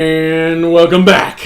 And welcome back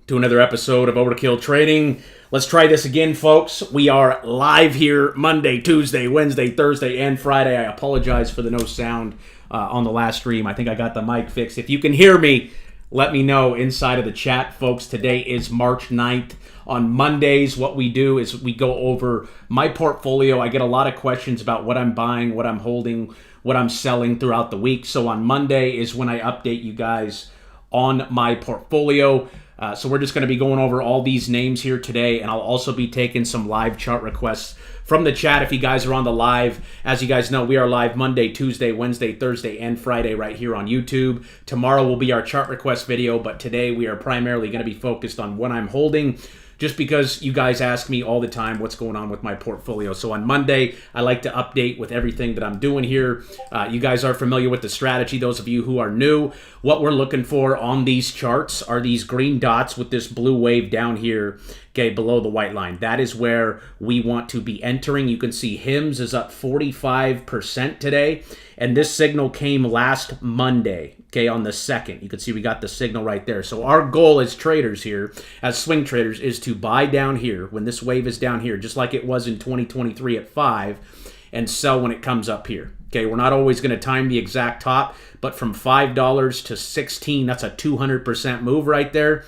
to another episode of Overkill Trading. Let's try this again, folks. We are live here Monday, Tuesday, Wednesday, Thursday, and Friday. I apologize for the no sound on the last stream. I think I got the mic fixed. If you can hear me, let me know inside of the chat, folks. Today is March 9th. On Mondays, what we do is we go over my portfolio. I get a lot of questions about what I'm buying, what I'm holding, what I'm selling throughout the week. So on Monday is when I update you guys on my portfolio. So we're just going to be going over all these names here today, and I'll also be taking some live chart requests from the chat if you guys are on the live. As you guys know, we are live Monday, Tuesday, Wednesday, Thursday, and Friday right here on YouTube. Tomorrow will be our chart request video, but today we are primarily going to be focused on what I'm holding, just because you guys ask me all the time what's going on with my portfolio. So on Monday, I like to update with everything that I'm doing here. You guys are familiar with the strategy. Those of you who are new, what we're looking for on these charts are these green dots with this blue wave down here, okay, below the white line. That is where we want to be entering. You can see HIMS is up 45% today, and this signal came last Monday, okay, on the 2nd. You can see we got the signal right there. So our goal as traders here, as swing traders, is to buy down here when this wave is down here, just like it was in 2023 at 5, and sell when it comes up here. Okay, we're not always going to time the exact top, but from $5 to 16, that's a 200% move right there.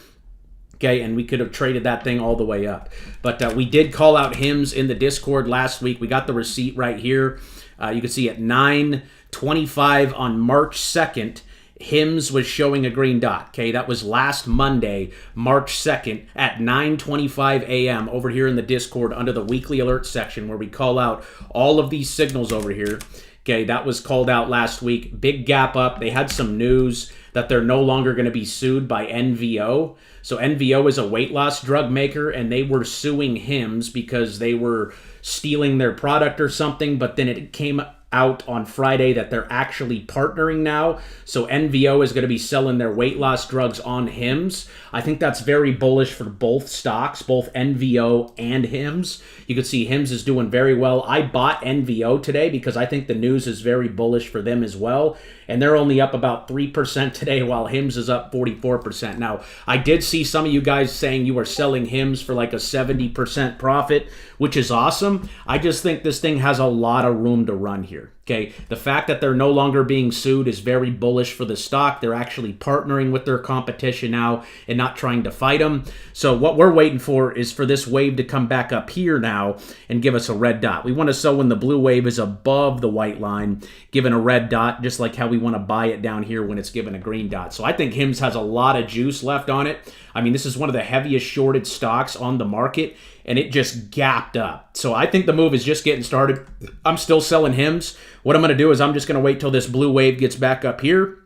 Okay, and we could have traded that thing all the way up. But we did call out HIMS in the Discord last week. We got the receipt right here. You can see at 9:25 on March 2nd, HIMS was showing a green dot. Okay, that was last Monday, March 2nd at 9:25 a.m. over here in the Discord under the weekly alert section where we call out all of these signals over here. Okay, that was called out last week. Big gap up. They had some news that they're no longer going to be sued by NVO. So NVO is a weight loss drug maker, and they were suing HIMS because they were stealing their product or something, but then it came out on Friday that they're actually partnering now. So NVO is going to be selling their weight loss drugs on HIMS. I think that's very bullish for both stocks, both NVO and HIMS. You can see HIMS is doing very well. I bought NVO today because I think the news is very bullish for them as well. And they're only up about 3% today while HIMS is up 44%. Now, I did see some of you guys saying you were selling HIMS for like a 70% profit, which is awesome. I just think this thing has a lot of room to run here. Okay, the fact that they're no longer being sued is very bullish for the stock. They're actually partnering with their competition now and not trying to fight them. So what we're waiting for is for this wave to come back up here now and give us a red dot. We want to sell when the blue wave is above the white line, given a red dot, just like how we want to buy it down here when it's given a green dot. So I think HIMS has a lot of juice left on it. I mean, this is one of the heaviest shorted stocks on the market, and it just gapped up. So I think the move is just getting started. I'm still selling HIMS. What I'm going to do is I'm just going to wait till this blue wave gets back up here.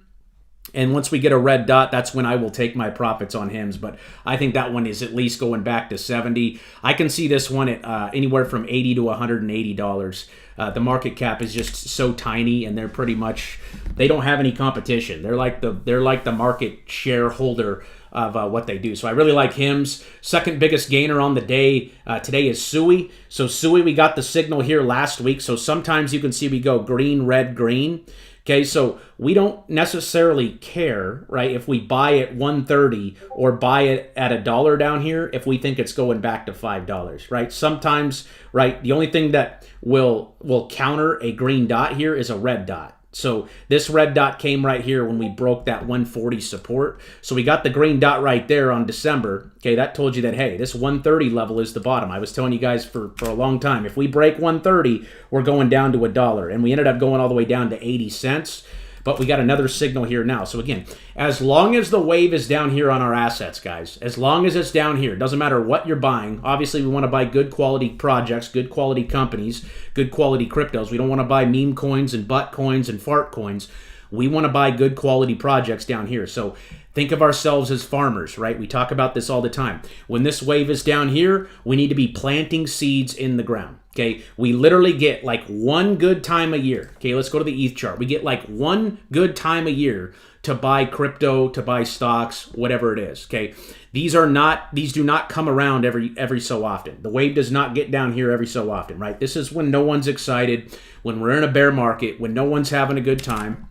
And once we get a red dot, that's when I will take my profits on HIMS. But I think that one is at least going back to 70. I can see this one at anywhere from $80 to $180. The market cap is just so tiny, and they're pretty much, they don't have any competition. They're like the market shareholder of what they do. So I really like HIMS. Second biggest gainer on the day today is SUI. So SUI, we got the signal here last week. So sometimes you can see we go green, red, green. Okay, so we don't necessarily care, right, if we buy at 130 or buy it at $1 down here if we think it's going back to $5, right? Sometimes, right, the only thing that will counter a green dot here is a red dot. So this red dot came right here when we broke that 140 support. So we got the green dot right there on December. Okay, that told you that, hey, this 130 level is the bottom. I was telling you guys for a long time, if we break 130, we're going down to $1. And we ended up going all the way down to 80 cents. But we got another signal here now. So again, as long as the wave is down here on our assets, guys, as long as it's down here, doesn't matter what you're buying. Obviously, we want to buy good quality projects, good quality companies, good quality cryptos. We don't want to buy meme coins and butt coins and fart coins. We want to buy good quality projects down here. So think of ourselves as farmers, right? We talk about this all the time. When this wave is down here, we need to be planting seeds in the ground. Okay, we literally get like one good time a year. Okay, let's go to the ETH chart. We get like one good time a year to buy crypto, to buy stocks, whatever it is. Okay, these do not come around every so often. The wave does not get down here every so often, right? This is when no one's excited, when we're in a bear market, when no one's having a good time,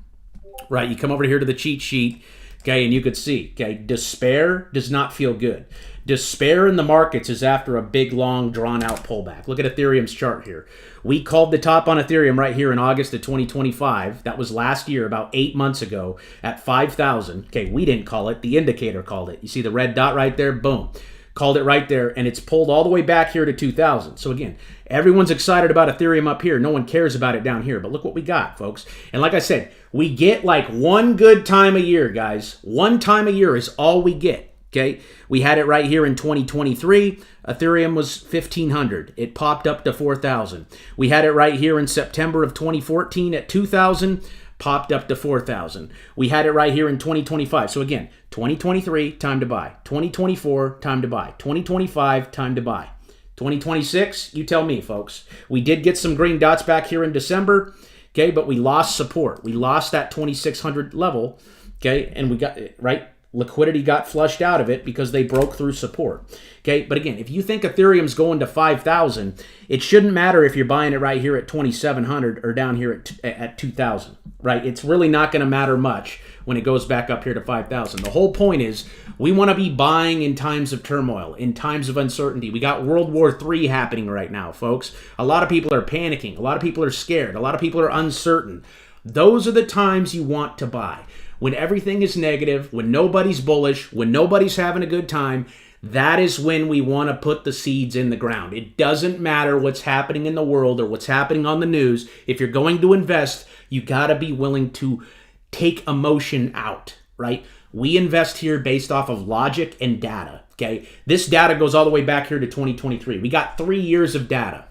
right? You come over here to the cheat sheet. Okay, and you could see, okay, despair does not feel good. Despair in the markets is after a big, long, drawn-out pullback. Look at Ethereum's chart here. We called the top on Ethereum right here in August of 2025. That was last year, about 8 months ago, at 5,000. Okay, we didn't call it. The indicator called it. You see the red dot right there? Boom. Called it right there, and it's pulled all the way back here to 2,000. So again, everyone's excited about Ethereum up here. No one cares about it down here, but look what we got, folks. And like I said, we get like one good time a year, guys. One time a year is all we get. Okay, we had it right here in 2023. Ethereum was 1,500. It popped up to 4,000. We had it right here in September of 2014 at 2,000. Popped up to 4,000. We had it right here in 2025. So again, 2023, time to buy. 2024, time to buy. 2025, time to buy. 2026, you tell me, folks. We did get some green dots back here in December, okay, but we lost support. We lost that 2,600 level, okay, and we got, right, liquidity got flushed out of it because they broke through support. Okay, but again, if you think Ethereum's going to 5,000, it shouldn't matter if you're buying it right here at 2,700 or down here at 2,000, right? It's really not going to matter much when it goes back up here to 5,000. The whole point is we want to be buying in times of turmoil, in times of uncertainty. We got World War III happening right now, folks. A lot of people are panicking. A lot of people are scared. A lot of people are uncertain. Those are the times you want to buy. When everything is negative, when nobody's bullish, when nobody's having a good time, that is when we want to put the seeds in the ground. It doesn't matter what's happening in the world or what's happening on the news. If you're going to invest, you got to be willing to take emotion out, right? We invest here based off of logic and data, okay? This data goes all the way back here to 2023. We got 3 years of data.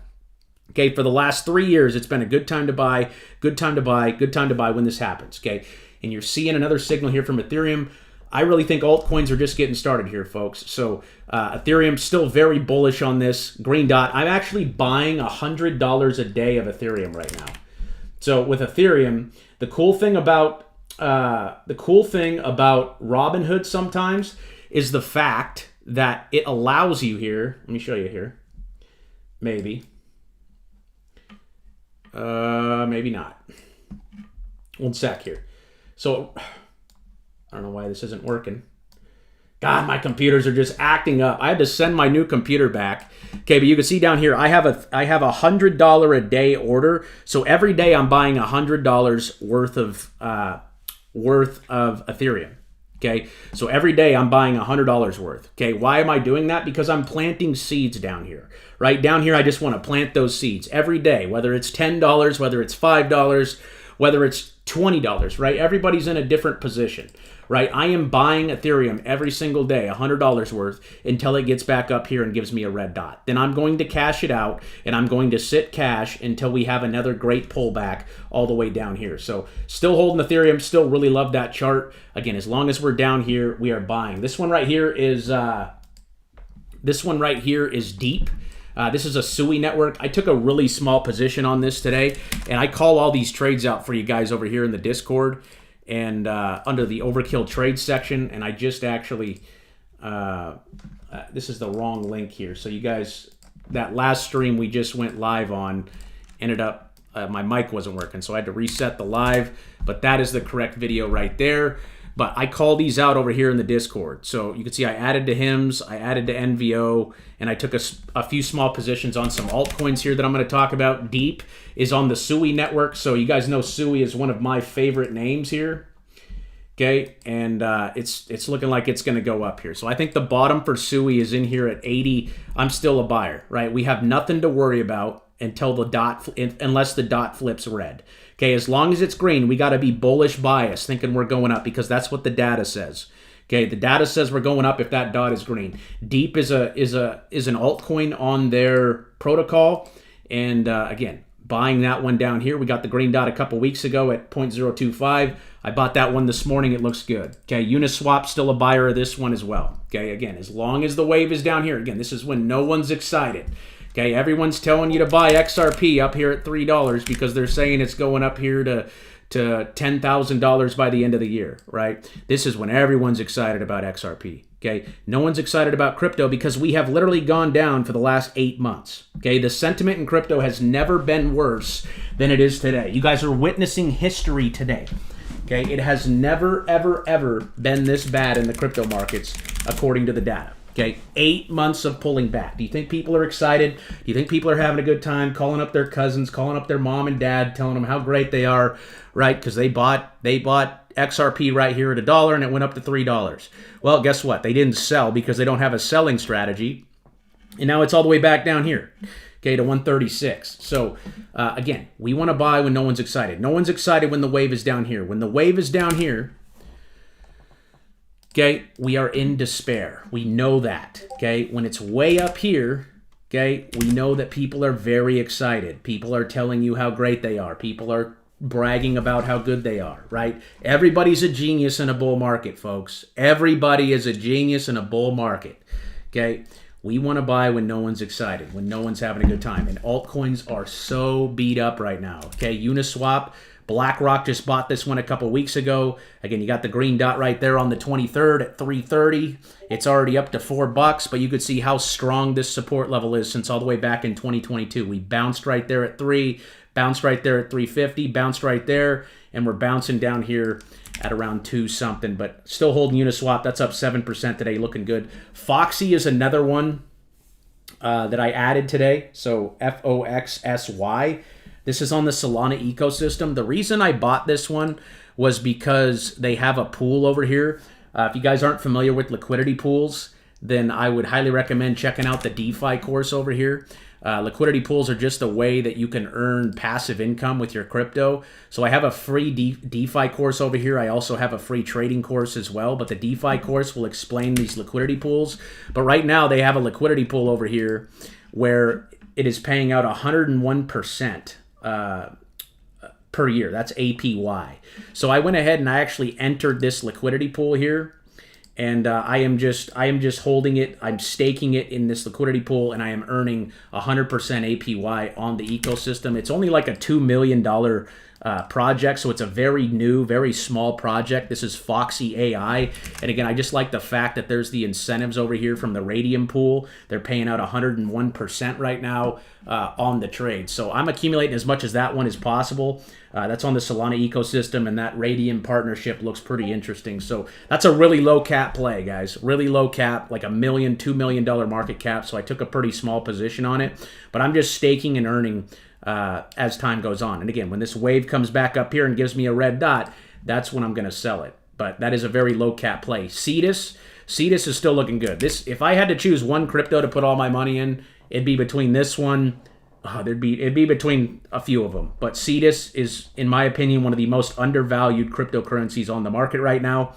Okay, for the last 3 years, it's been a good time to buy, good time to buy, good time to buy when this happens, okay? And you're seeing another signal here from Ethereum. I really think altcoins are just getting started here, folks. So Ethereum's still very bullish on this green dot. I'm actually buying $100 a day of Ethereum right now. So with Ethereum, the cool thing about Robinhood sometimes is the fact that it allows you here. Let me show you here. Maybe. Maybe not. One sec here. So, I don't know why this isn't working. God, my computers are just acting up. I had to send my new computer back. Okay, but you can see down here, I have a $100 a day order. So every day I'm buying $100 worth of Ethereum. Okay, so every day I'm buying $100 worth. Okay, why am I doing that? Because I'm planting seeds down here. Right down here, I just want to plant those seeds every day, whether it's $10, whether it's $5, whether it's $20, right? Everybody's in a different position, right? I am buying Ethereum every single day, $100 worth, until it gets back up here and gives me a red dot. Then I'm going to cash it out, and I'm going to sit cash until we have another great pullback all the way down here. So still holding Ethereum, still really love that chart. Again, as long as we're down here, we are buying. This one right here is deep. This is a SUI network. I took a really small position on this today, and I call all these trades out for you guys over here in the Discord and under the Overkill trade section. And I just actually, this is the wrong link here. So you guys, that last stream we just went live on ended up, my mic wasn't working, so I had to reset the live, but that is the correct video right there. But I call these out over here in the Discord. So you can see I added to HIMS, I added to NVO, and I took a few small positions on some altcoins here that I'm going to talk about. Deep is on the SUI network. So you guys know SUI is one of my favorite names here. Okay, and it's looking like it's going to go up here. So I think the bottom for SUI is in here at 80. I'm still a buyer, right? We have nothing to worry about until the dot, unless the dot flips red. Okay, as long as it's green, we got to be bullish bias, thinking we're going up, because that's what the data says. Okay, the data says we're going up if that dot is green. Deep is an altcoin on their protocol, and again, buying that one down here. We got the green dot a couple weeks ago at 0.025. I bought that one this morning. It looks good. Okay, Uniswap, still a buyer of this one as well. Okay, again, as long as the wave is down here. Again, this is when no one's excited. Okay, everyone's telling you to buy XRP up here at $3 because they're saying it's going up here to $10,000 by the end of the year, right? This is when everyone's excited about XRP. Okay, no one's excited about crypto because we have literally gone down for the last 8 months. Okay, the sentiment in crypto has never been worse than it is today. You guys are witnessing history today. Okay, it has never, ever, ever been this bad in the crypto markets, according to the data. Okay, 8 months of pulling back. Do you think people are excited? Do you think people are having a good time, calling up their cousins, calling up their mom and dad, telling them how great they are, right? Because they bought XRP right here at $1 and it went up to $3. Well, guess what? They didn't sell because they don't have a selling strategy, and now it's all the way back down here. Okay, to 136. So again, we want to buy when no one's excited. No one's excited when the wave is down here. When the wave is down here, okay, we are in despair. We know that. Okay, when it's way up here, okay, we know that people are very excited. People are telling you how great they are. People are bragging about how good they are, right? Everybody's a genius in a bull market, folks. Everybody is a genius in a bull market. Okay. We want to buy when no one's excited, when no one's having a good time. And altcoins are so beat up right now. Okay, Uniswap, BlackRock just bought this one a couple weeks ago. Again, you got the green dot right there on the 23rd at 330. It's already up to $4, but you could see how strong this support level is since all the way back in 2022. We bounced right there at 3, bounced right there at 350, bounced right there, and we're bouncing down here at around 2 something, but still holding Uniswap. That's up 7% today, looking good. Foxy is another one that I added today. So FOXSY. This is on the Solana ecosystem. The reason I bought this one was because they have a pool over here. If you guys aren't familiar with liquidity pools, then I would highly recommend checking out the DeFi course over here. Liquidity pools are just a way that you can earn passive income with your crypto. So I have a free DeFi course over here. I also have a free trading course as well, but the DeFi course will explain these liquidity pools. But right now they have a liquidity pool over here where it is paying out 101% per year. That's APY. So I went ahead and I actually entered this liquidity pool here. And I am just holding it. I'm staking it in this liquidity pool, and I am earning 100% APY on the ecosystem. It's only like a $2 million project, so it's a very new, very small project. This is Foxy AI, and again, I just like the fact that there's the incentives over here from the Radium pool. They're paying out 101% right now on the trade. So I'm accumulating as much as that one as possible. That's on the Solana ecosystem, and that Radium partnership looks pretty interesting. So that's a really low cap play, guys. Really low cap, like $1 million, $2 million market cap. So I took a pretty small position on it, but I'm just staking and earning as time goes on. And again, when this wave comes back up here and gives me a red dot, that's when I'm going to sell it. But that is a very low cap play. Cetus is still looking good. This, if I had to choose one crypto to put all my money in, it'd be between this one. It'd be between a few of them. But Cetus is, in my opinion, one of the most undervalued cryptocurrencies on the market right now.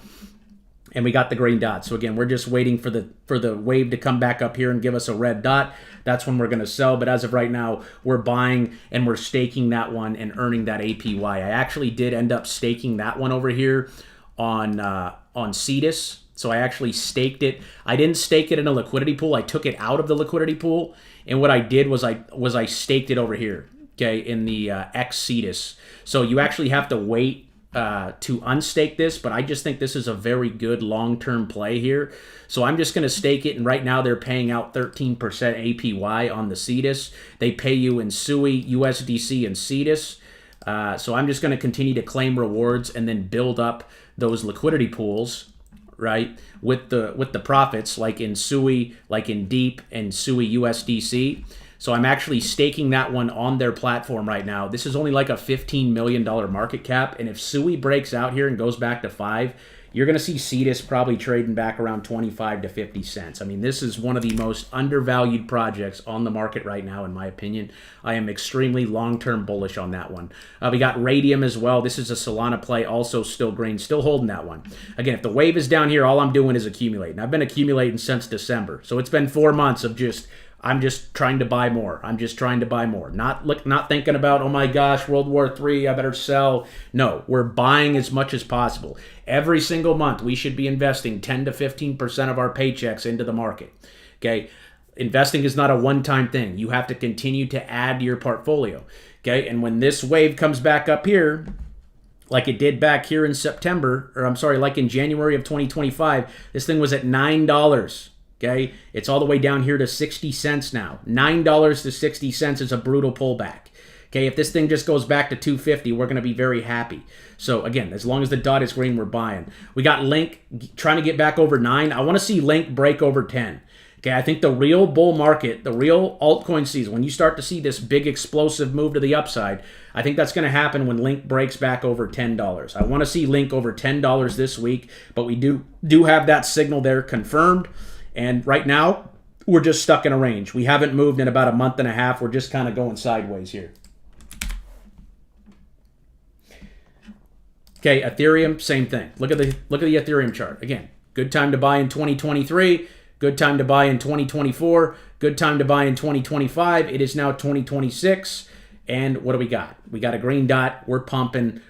And we got the green dot. So again, we're just waiting for the wave to come back up here and give us a red dot. That's when we're going to sell. But as of right now, we're buying and we're staking that one and earning that APY. I actually did end up staking that one over here on Cetus. So I actually staked it. I didn't stake it in a liquidity pool. I took it out of the liquidity pool, and what I did was I staked it over here, okay, in the X Cetus. So you actually have to wait to unstake this, but I just think this is a very good long-term play here. So I'm just going to stake it, and right now they're paying out 13% APY on the Cetus. They pay you in SUI, USDC, and Cetus. So I'm just going to continue to claim rewards and then build up those liquidity pools, right, with the profits, like in SUI, like in Deep, and SUI USDC. So I'm actually staking that one on their platform right now. This is only like a $15 million market cap, and if SUI breaks out here and goes back to 5, you're going to see Cetus probably trading back around 25 to 50 cents. I mean, this is one of the most undervalued projects on the market right now, in my opinion. I am extremely long-term bullish on that one. We got Radium as well. This is a Solana play, also still green, still holding that one. Again, if the wave is down here, all I'm doing is accumulating. I've been accumulating since December. So it's been 4 months of I'm just trying to buy more. I'm just trying to buy more. Not thinking about, oh my gosh, World War III, I better sell. No, we're buying as much as possible. Every single month, we should be investing 10 to 15% of our paychecks into the market. Okay? Investing is not a one-time thing. You have to continue to add to your portfolio. Okay? And when this wave comes back up here, like it did back here in September, or I'm sorry, like in January of 2025, this thing was at $9. Okay, it's all the way down here to 60 cents now. $9 to 60 cents is a brutal pullback. Okay, if this thing just goes back to 250, we're going to be very happy. So again, as long as the dot is green, we're buying. We got Link trying to get back over 9. I want to see Link break over 10. Okay, I think the real bull market, the real altcoin season, when you start to see this big explosive move to the upside, I think that's going to happen when Link breaks back over $10. I want to see Link over $10 this week, but we do have that signal there confirmed. And right now, we're just stuck in a range. We haven't moved in about a month and a half. We're just kind of going sideways here. Okay, Ethereum, same thing. Look at the Ethereum chart. Again, good time to buy in 2023. Good time to buy in 2024. Good time to buy in 2025. It is now 2026. And what do we got? We got a green dot. We're pumping.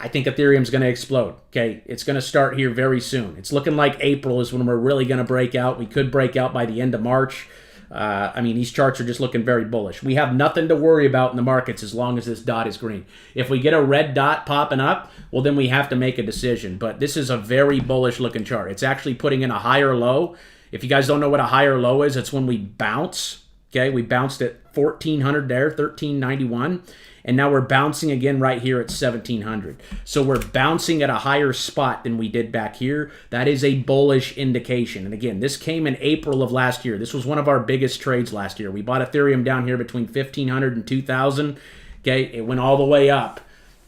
I think Ethereum's going to explode. Okay, it's going to start here very soon. It's looking like April is when we're really going to break out. We could break out by the end of March. I mean, these charts are just looking very bullish. We have nothing to worry about in the markets as long as this dot is green. If we get a red dot popping up, well, then we have to make a decision. But this is a very bullish looking chart. It's actually putting in a higher low. If you guys don't know what a higher low is, it's when we bounce. Okay, we bounced at 1400 there, 1391. And now we're bouncing again right here at 1700. So we're bouncing at a higher spot than we did back here. That is a bullish indication. And again, this came in April of last year. This was one of our biggest trades last year. We bought Ethereum down here between 1500 and 2000. Okay, it went all the way up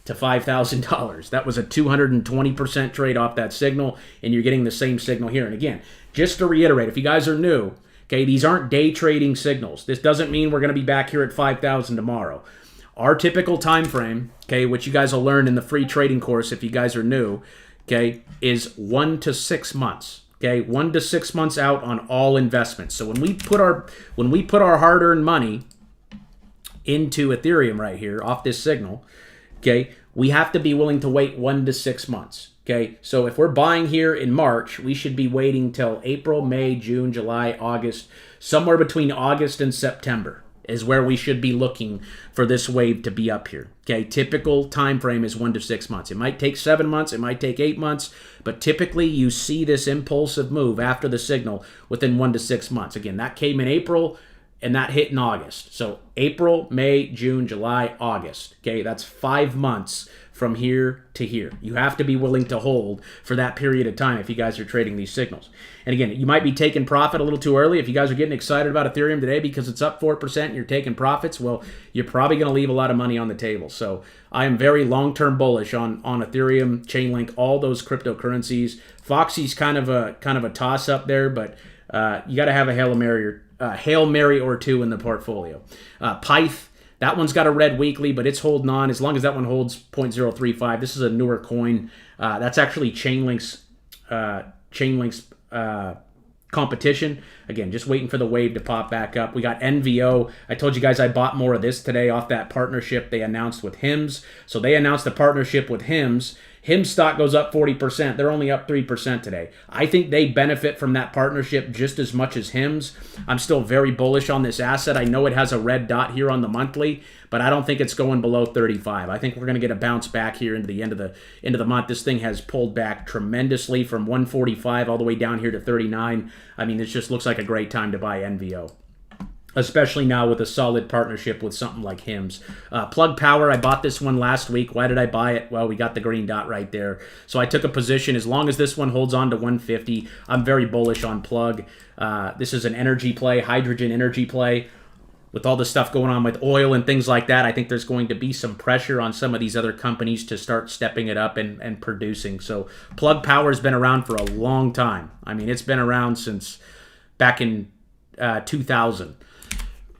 to $5,000. That was a 220% trade off that signal, and you're getting the same signal here. And again, just to reiterate, if you guys are new, okay, these aren't day trading signals. This doesn't mean we're going to be back here at 5,000 tomorrow. Our typical time frame, okay, which you guys will learn in the free trading course if you guys are new, okay, is 1 to 6 months. Okay, 1 to 6 months out on all investments. So when we put our hard-earned money into Ethereum right here off this signal, okay, we have to be willing to wait 1 to 6 months. Okay, so if we're buying here in March, we should be waiting till April, May, June, July, August, somewhere between August and September is where we should be looking for this wave to be up here. Okay, typical time frame is 1 to 6 months. It might take 7 months, it might take 8 months, but typically you see this impulsive move after the signal within 1 to 6 months. Again, that came in April and that hit in August. So April, May, June, July, August. Okay, that's 5 months from here to here. You have to be willing to hold for that period of time if you guys are trading these signals. And again, you might be taking profit a little too early. If you guys are getting excited about Ethereum today because it's up 4% and you're taking profits, well, you're probably going to leave a lot of money on the table. So I am very long-term bullish on Ethereum, Chainlink, all those cryptocurrencies. Foxy's kind of a toss-up there, but you got to have a Hail Mary or two in the portfolio. Pyth, that one's got a red weekly, but it's holding on as long as that one holds 0.035. This is a newer coin. That's actually Chainlink's competition. Again, just waiting for the wave to pop back up. We got NVO. I told you guys I bought more of this today off that partnership they announced with HIMS. So they announced a partnership with HIMS. HIMS stock goes up 40%. They're only up 3% today. I think they benefit from that partnership just as much as HIMS. I'm still very bullish on this asset. I know it has a red dot here on the monthly, but I don't think it's going below 35. I think we're going to get a bounce back here into the end of the month. This thing has pulled back tremendously from 145 all the way down here to 39. I mean, this just looks like a great time to buy NVO, especially now with a solid partnership with something like HIMS. Plug Power, I bought this one last week. Why did I buy it? Well, we got the green dot right there. So I took a position. As long as this one holds on to 150, I'm very bullish on Plug. This is an energy play, hydrogen energy play. With all the stuff going on with oil and things like that, I think there's going to be some pressure on some of these other companies to start stepping it up and producing. So Plug Power has been around for a long time. I mean, it's been around since back in 2000.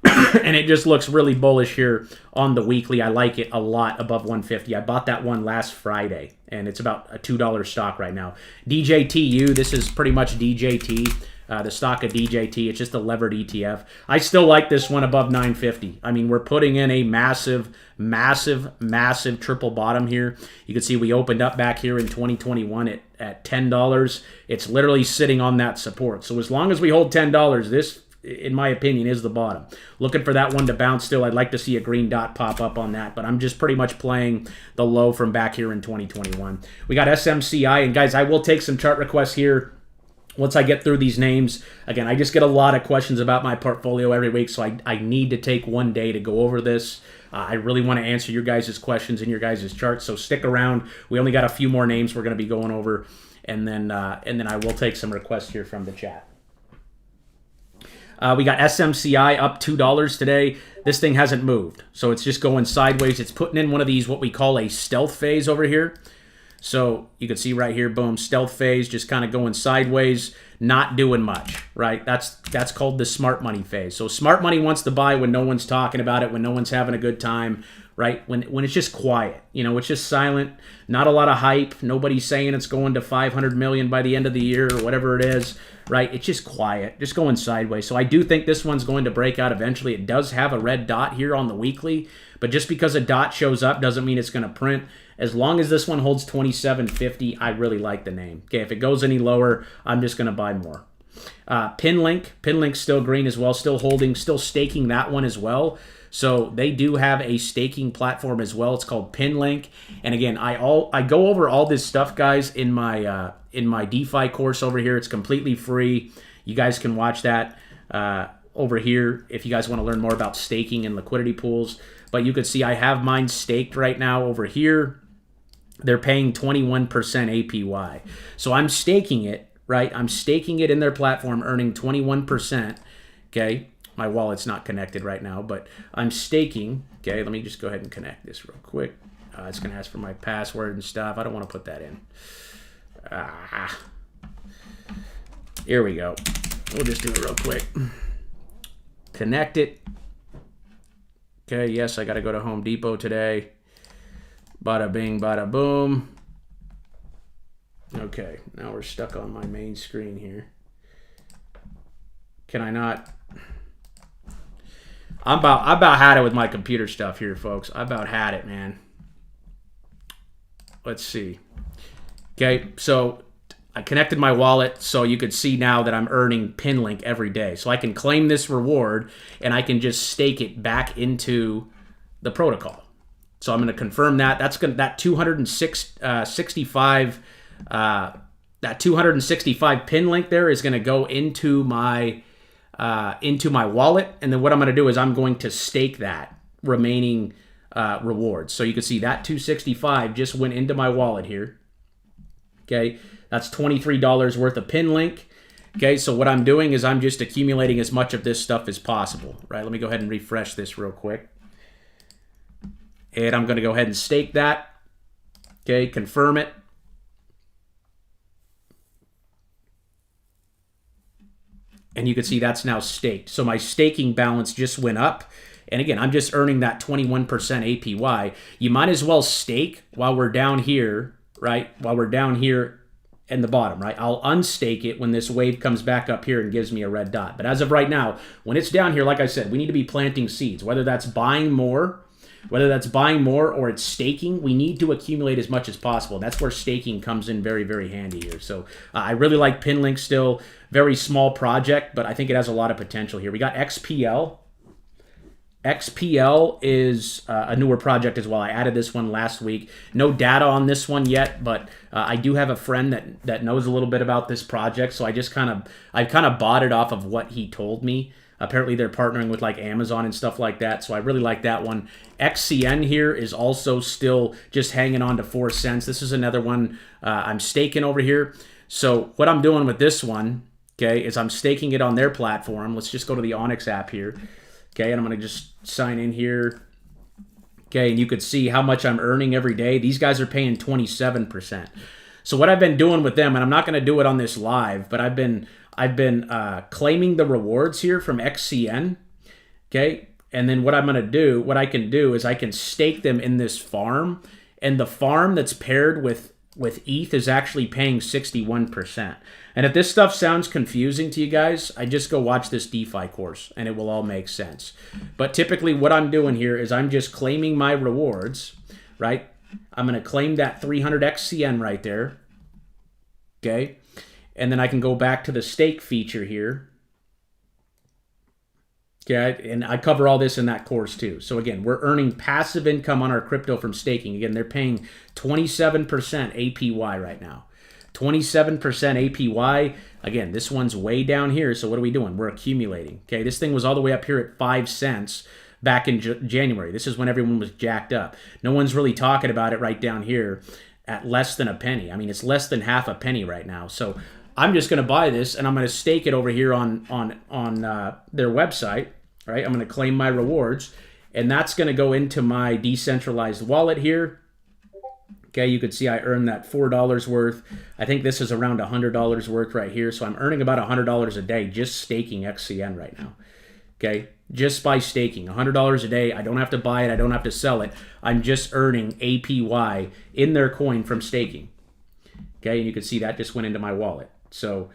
And it just looks really bullish here on the weekly. I like it a lot above 150. I bought that one last Friday, and it's about a $2 stock right now. DJTU, this is pretty much DJT, the stock of DJT. It's just a levered ETF. I still like this one above 950. I mean, we're putting in a massive, massive, massive triple bottom here. You can see we opened up back here in 2021 at $10. It's literally sitting on that support. So as long as we hold $10, this, in my opinion, is the bottom. Looking for that one to bounce still. I'd like to see a green dot pop up on that, but I'm just pretty much playing the low from back here in 2021. We got SMCI, and guys, I will take some chart requests here once I get through these names, again, I just get a lot of questions about my portfolio every week, so I need to take one day to go over this. I really want to answer your guys' questions and your guys' charts, so stick around. We only got a few more names we're going to be going over, and then I will take some requests here from the chat. We got SMCI up $2 today. This thing hasn't moved, so it's just going sideways. It's putting in one of these, what we call a stealth phase over here. So you can see right here, boom, stealth phase, just kind of going sideways, not doing much, right? That's called the smart money phase. So smart money wants to buy when no one's talking about it, when no one's having a good time, right? When it's just quiet, you know, it's just silent, not a lot of hype. Nobody's saying it's going to 500 million by the end of the year or whatever it is, right? It's just quiet, just going sideways. So I do think this one's going to break out eventually. It does have a red dot here on the weekly, but just because a dot shows up doesn't mean it's going to print. As long as this one holds 27.50, I really like the name. Okay, if it goes any lower, I'm just going to buy more. PinLink's still green as well, still holding, still staking that one as well. So they do have a staking platform as well. It's called PinLink. And again, I go over all this stuff, guys, in my DeFi course over here. It's completely free. You guys can watch that over here if you guys want to learn more about staking and liquidity pools. But you could see I have mine staked right now over here. They're paying 21% APY. So I'm staking it, right? I'm staking it in their platform, earning 21%, okay? My wallet's not connected right now, but I'm staking, okay? Let me just go ahead and connect this real quick. It's going to ask for my password and stuff. I don't want to put that in. Here we go. We'll just do it real quick. Connect it. Okay, yes, I got to go to Home Depot today. Bada bing, bada boom. Okay, now we're stuck on my main screen here. Can I not? I about had it with my computer stuff here, folks. I about had it, man. Let's see. Okay, so I connected my wallet so you could see now that I'm earning PinLink every day. So I can claim this reward and I can just stake it back into the protocol. So I'm going to confirm that. That's going that 265 PinLink there is going to go into my wallet, and then what I'm going to do is I'm going to stake that remaining rewards. So you can see that 265 just went into my wallet here. Okay, that's $23 worth of PinLink. Okay, so what I'm doing is I'm just accumulating as much of this stuff as possible. Right, let me go ahead and refresh this real quick. And I'm going to go ahead and stake that. Okay, confirm it. And you can see that's now staked. So my staking balance just went up. And again, I'm just earning that 21% APY. You might as well stake while we're down here, right? While we're down here in the bottom, right? I'll unstake it when this wave comes back up here and gives me a red dot. But as of right now, when it's down here, like I said, we need to be planting seeds, whether that's buying more or it's staking. We need to accumulate as much as possible. That's where staking comes in very, very handy here. So I really like PinLink still. Very small project, but I think it has a lot of potential here. We got XPL. XPL is a newer project as well. I added this one last week. No data on this one yet, but I do have a friend that knows a little bit about this project, so I kind of bought it off of what he told me. Apparently they're partnering with like Amazon and stuff like that, so I really like that one. XCN here is also still just hanging on to 4 cents. This is another one I'm staking over here. So what I'm doing with this one, okay, is I'm staking it on their platform. Let's just go to the Onyx app here. Okay, and I'm going to just sign in here. Okay, and you could see how much I'm earning every day. These guys are paying 27%. So what I've been doing with them, and I'm not going to do it on this live, but I've been claiming the rewards here from XCN. Okay, and then what I can do is I can stake them in this farm, and the farm that's paired with ETH is actually paying 61%. And if this stuff sounds confusing to you guys, I just go watch this DeFi course and it will all make sense. But typically what I'm doing here is I'm just claiming my rewards, right? I'm going to claim that 300 XCN right there. Okay. And then I can go back to the stake feature here. Okay, and I cover all this in that course too. So again, we're earning passive income on our crypto from staking. Again, they're paying 27% APY right now. 27% APY. Again, this one's way down here, so what are we doing? We're accumulating. Okay, this thing was all the way up here at 5 cents back in January. This is when everyone was jacked up. No one's really talking about it right down here at less than a penny. I mean, it's less than half a penny right now. So I'm just going to buy this, and I'm going to stake it over here on their website. Right? I'm going to claim my rewards, and that's going to go into my decentralized wallet here. Okay, you can see I earned that $4 worth. I think this is around $100 worth right here. So I'm earning about $100 a day just staking XCN right now. Okay, just by staking $100 a day. I don't have to buy it. I don't have to sell it. I'm just earning APY in their coin from staking. Okay, and you can see that just went into my wallet. So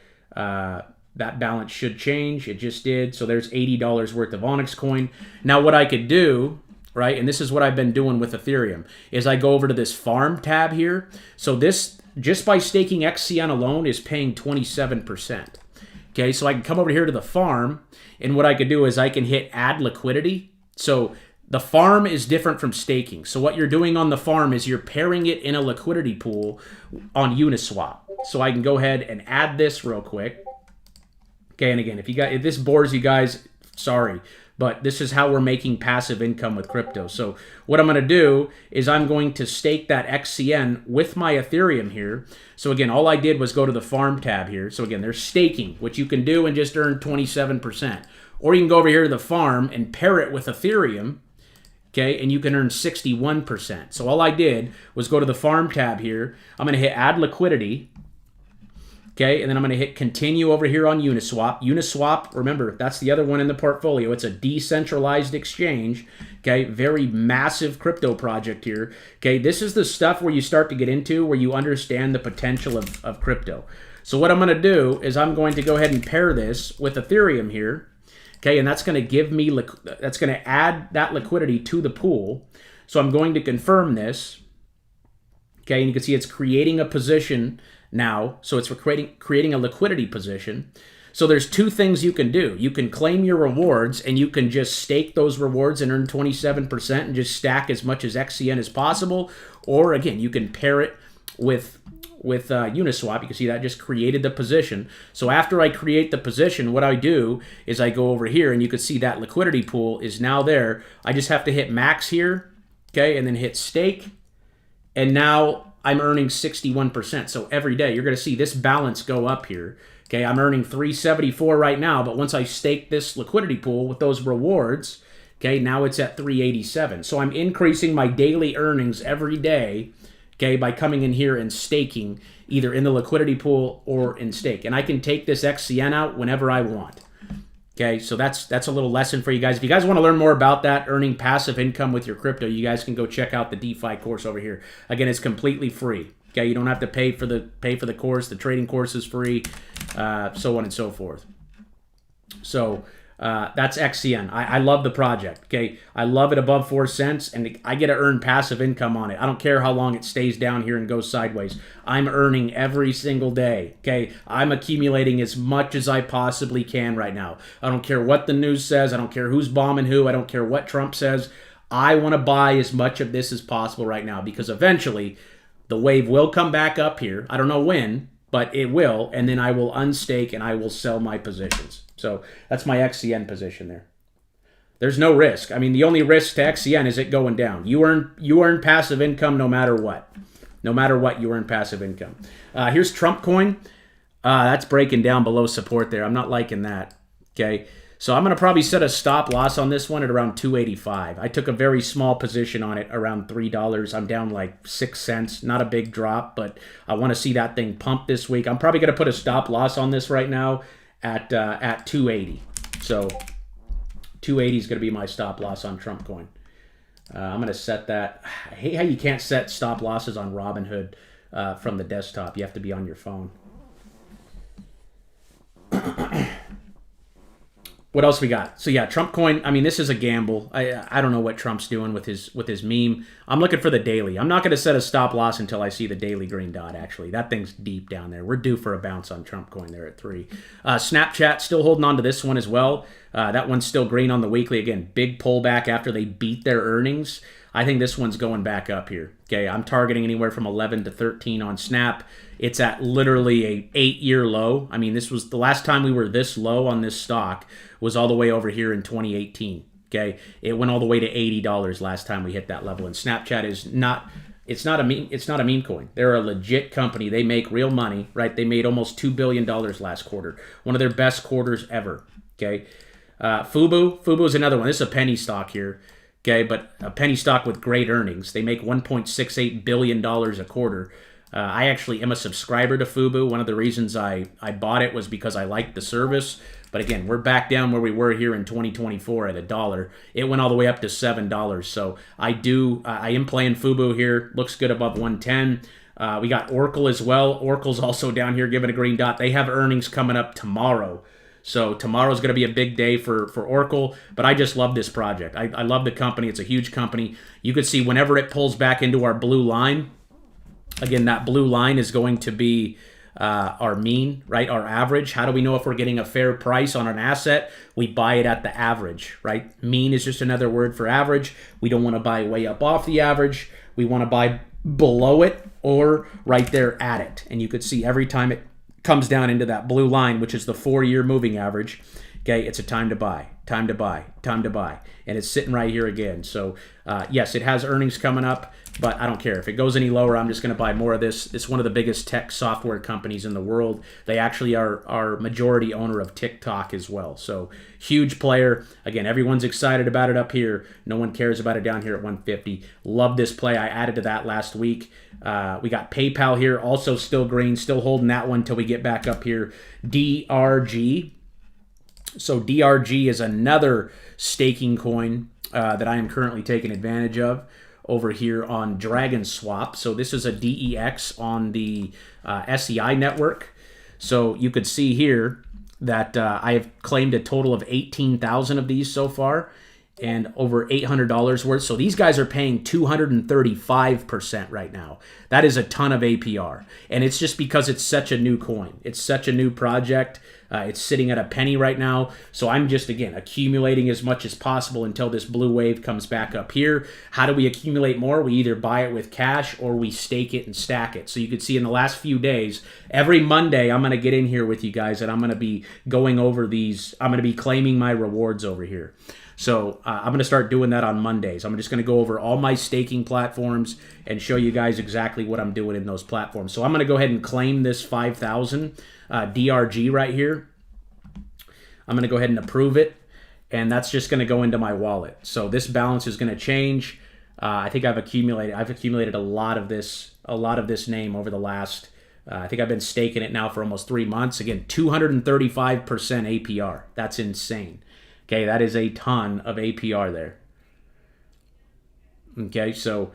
that balance should change. It just did. So there's $80 worth of Onyxcoin. Now what I could do, right, and this is what I've been doing with Ethereum, is I go over to this farm tab here. So this, just by staking XCN alone, is paying 27%. Okay, so I can come over here to the farm, and what I could do is I can hit add liquidity. So the farm is different from staking. So what you're doing on the farm is you're pairing it in a liquidity pool on Uniswap. So I can go ahead and add this real quick. Okay, and again, if this bores you guys, sorry, but this is how we're making passive income with crypto. So what I'm going to do is I'm going to stake that XCN with my Ethereum here. So again, all I did was go to the farm tab here. So again, there's staking, which you can do and just earn 27%. Or you can go over here to the farm and pair it with Ethereum, okay, and you can earn 61%. So all I did was go to the farm tab here. I'm going to hit add liquidity. Okay, and then I'm going to hit continue over here on Uniswap. Uniswap, remember, that's the other one in the portfolio. It's a decentralized exchange. Okay, very massive crypto project here. Okay, this is the stuff where you start to get into, where you understand the potential of crypto. So what I'm going to do is I'm going to go ahead and pair this with Ethereum here. Okay, and that's going to give me, that's going to add that liquidity to the pool. So I'm going to confirm this. Okay, and you can see it's creating a position now. So it's creating a liquidity position. So there's two things you can do. You can claim your rewards, and you can just stake those rewards and earn 27% and just stack as much as XCN as possible. Or again, you can pair it with Uniswap. You can see that just created the position. So after I create the position, what I do is I go over here, and you can see that liquidity pool is now there. I just have to hit max here, okay, and then hit stake. And now I'm earning 61%. So every day you're going to see this balance go up here. Okay, I'm earning 374 right now, but once I stake this liquidity pool with those rewards, okay, now it's at 387. So I'm increasing my daily earnings every day, okay, by coming in here and staking either in the liquidity pool or in stake. And I can take this XCN out whenever I want. Okay, so that's a little lesson for you guys. If you guys want to learn more about that, earning passive income with your crypto, you guys can go check out the DeFi course over here. Again, it's completely free. Okay, you don't have to pay for the course. The trading course is free, so on and so forth. So that's XCN. I love the project. Okay, I love it above 4 cents, and I get to earn passive income on it. I don't care how long it stays down here and goes sideways. I'm earning every single day. Okay, I'm accumulating as much as I possibly can right now. I don't care what the news says. I don't care who's bombing who. I don't care what Trump says. I want to buy as much of this as possible right now, because eventually the wave will come back up here. I don't know when, but it will, and then I will unstake and I will sell my positions. So that's my XCN position there. There's no risk. I mean, the only risk to XCN is it going down. You earn passive income no matter what. No matter what, you earn passive income. Here's Trump coin. That's breaking down below support there. I'm not liking that. Okay. So I'm going to probably set a stop loss on this one at around 285. I took a very small position on it around $3. I'm down like 6 cents. Not a big drop, but I want to see that thing pump this week. I'm probably going to put a stop loss on this right now at 280. So 280 is going to be my stop loss on Trump coin. I'm going to set that. I hate how you can't set stop losses on Robinhood from the desktop. You have to be on your phone. What else we got? So yeah, Trump coin. I mean, this is a gamble. I don't know what Trump's doing with his meme. I'm looking for the daily. I'm not going to set a stop loss until I see the daily green dot. Actually, that thing's deep down there. We're due for a bounce on Trump coin there at 3. Snapchat still holding on to this one as well. That one's still green on the weekly. Again, big pullback after they beat their earnings. I think this one's going back up here. Okay, I'm targeting anywhere from 11 to 13 on Snap. It's at literally a 8-year low. I mean, this was the last time we were this low on this stock was all the way over here in 2018. Okay, it went all the way to $80 last time we hit that level. And Snapchat is not. It's not a meme coin. They're a legit company. They make real money, right? They made almost $2 billion last quarter. One of their best quarters ever. Okay, Fubo is another one. This is a penny stock here. Okay, but a penny stock with great earnings. They make $1.68 billion a quarter. I actually am a subscriber to Fubo. One of the reasons I bought it was because I liked the service. But again, we're back down where we were here in 2024 at $1. It went all the way up to $7. So I am playing Fubo here. Looks good above 110. We got Oracle as well. Oracle's also down here giving a green dot. They have earnings coming up tomorrow. So tomorrow's going to be a big day for Oracle, but I just love this project. I love the company. It's a huge company. You could see whenever it pulls back into our blue line, again, that blue line is going to be our mean, right? Our average. How do we know if we're getting a fair price on an asset? We buy it at the average, right? Mean is just another word for average. We don't want to buy way up off the average. We want to buy below it or right there at it. And you could see every time it comes down into that blue line, which is the 4-year moving average, okay, it's a time to buy, time to buy, time to buy. And it's sitting right here again. So, yes, it has earnings coming up, but I don't care. If it goes any lower, I'm just going to buy more of this. It's one of the biggest tech software companies in the world. They actually are majority owner of TikTok as well. So, huge player. Again, everyone's excited about it up here. No one cares about it down here at 150. Love this play. I added to that last week. We got PayPal here, also still green, still holding that one until we get back up here. DRG. So DRG is another staking coin that I am currently taking advantage of over here on DragonSwap. So this is a DEX on the SEI network. So you could see here that I have claimed a total of 18,000 of these so far, and over $800 worth. So these guys are paying 235% right now. That is a ton of APR. And it's just because it's such a new coin. It's such a new project. It's sitting at a penny right now. So I'm just, again, accumulating as much as possible until this blue wave comes back up here. How do we accumulate more? We either buy it with cash or we stake it and stack it. So you can see in the last few days, every Monday, I'm going to get in here with you guys and I'm going to be going over these. I'm going to be claiming my rewards over here. So I'm going to start doing that on Mondays. I'm just going to go over all my staking platforms and show you guys exactly what I'm doing in those platforms. So I'm going to go ahead and claim this 5,000 DRG right here. I'm going to go ahead and approve it, and that's just going to go into my wallet. So this balance is going to change. I think I've accumulated a lot of this name over the last. I think I've been staking it now for almost 3 months. Again, 235% APR. That's insane. Okay, that is a ton of APR there. Okay, so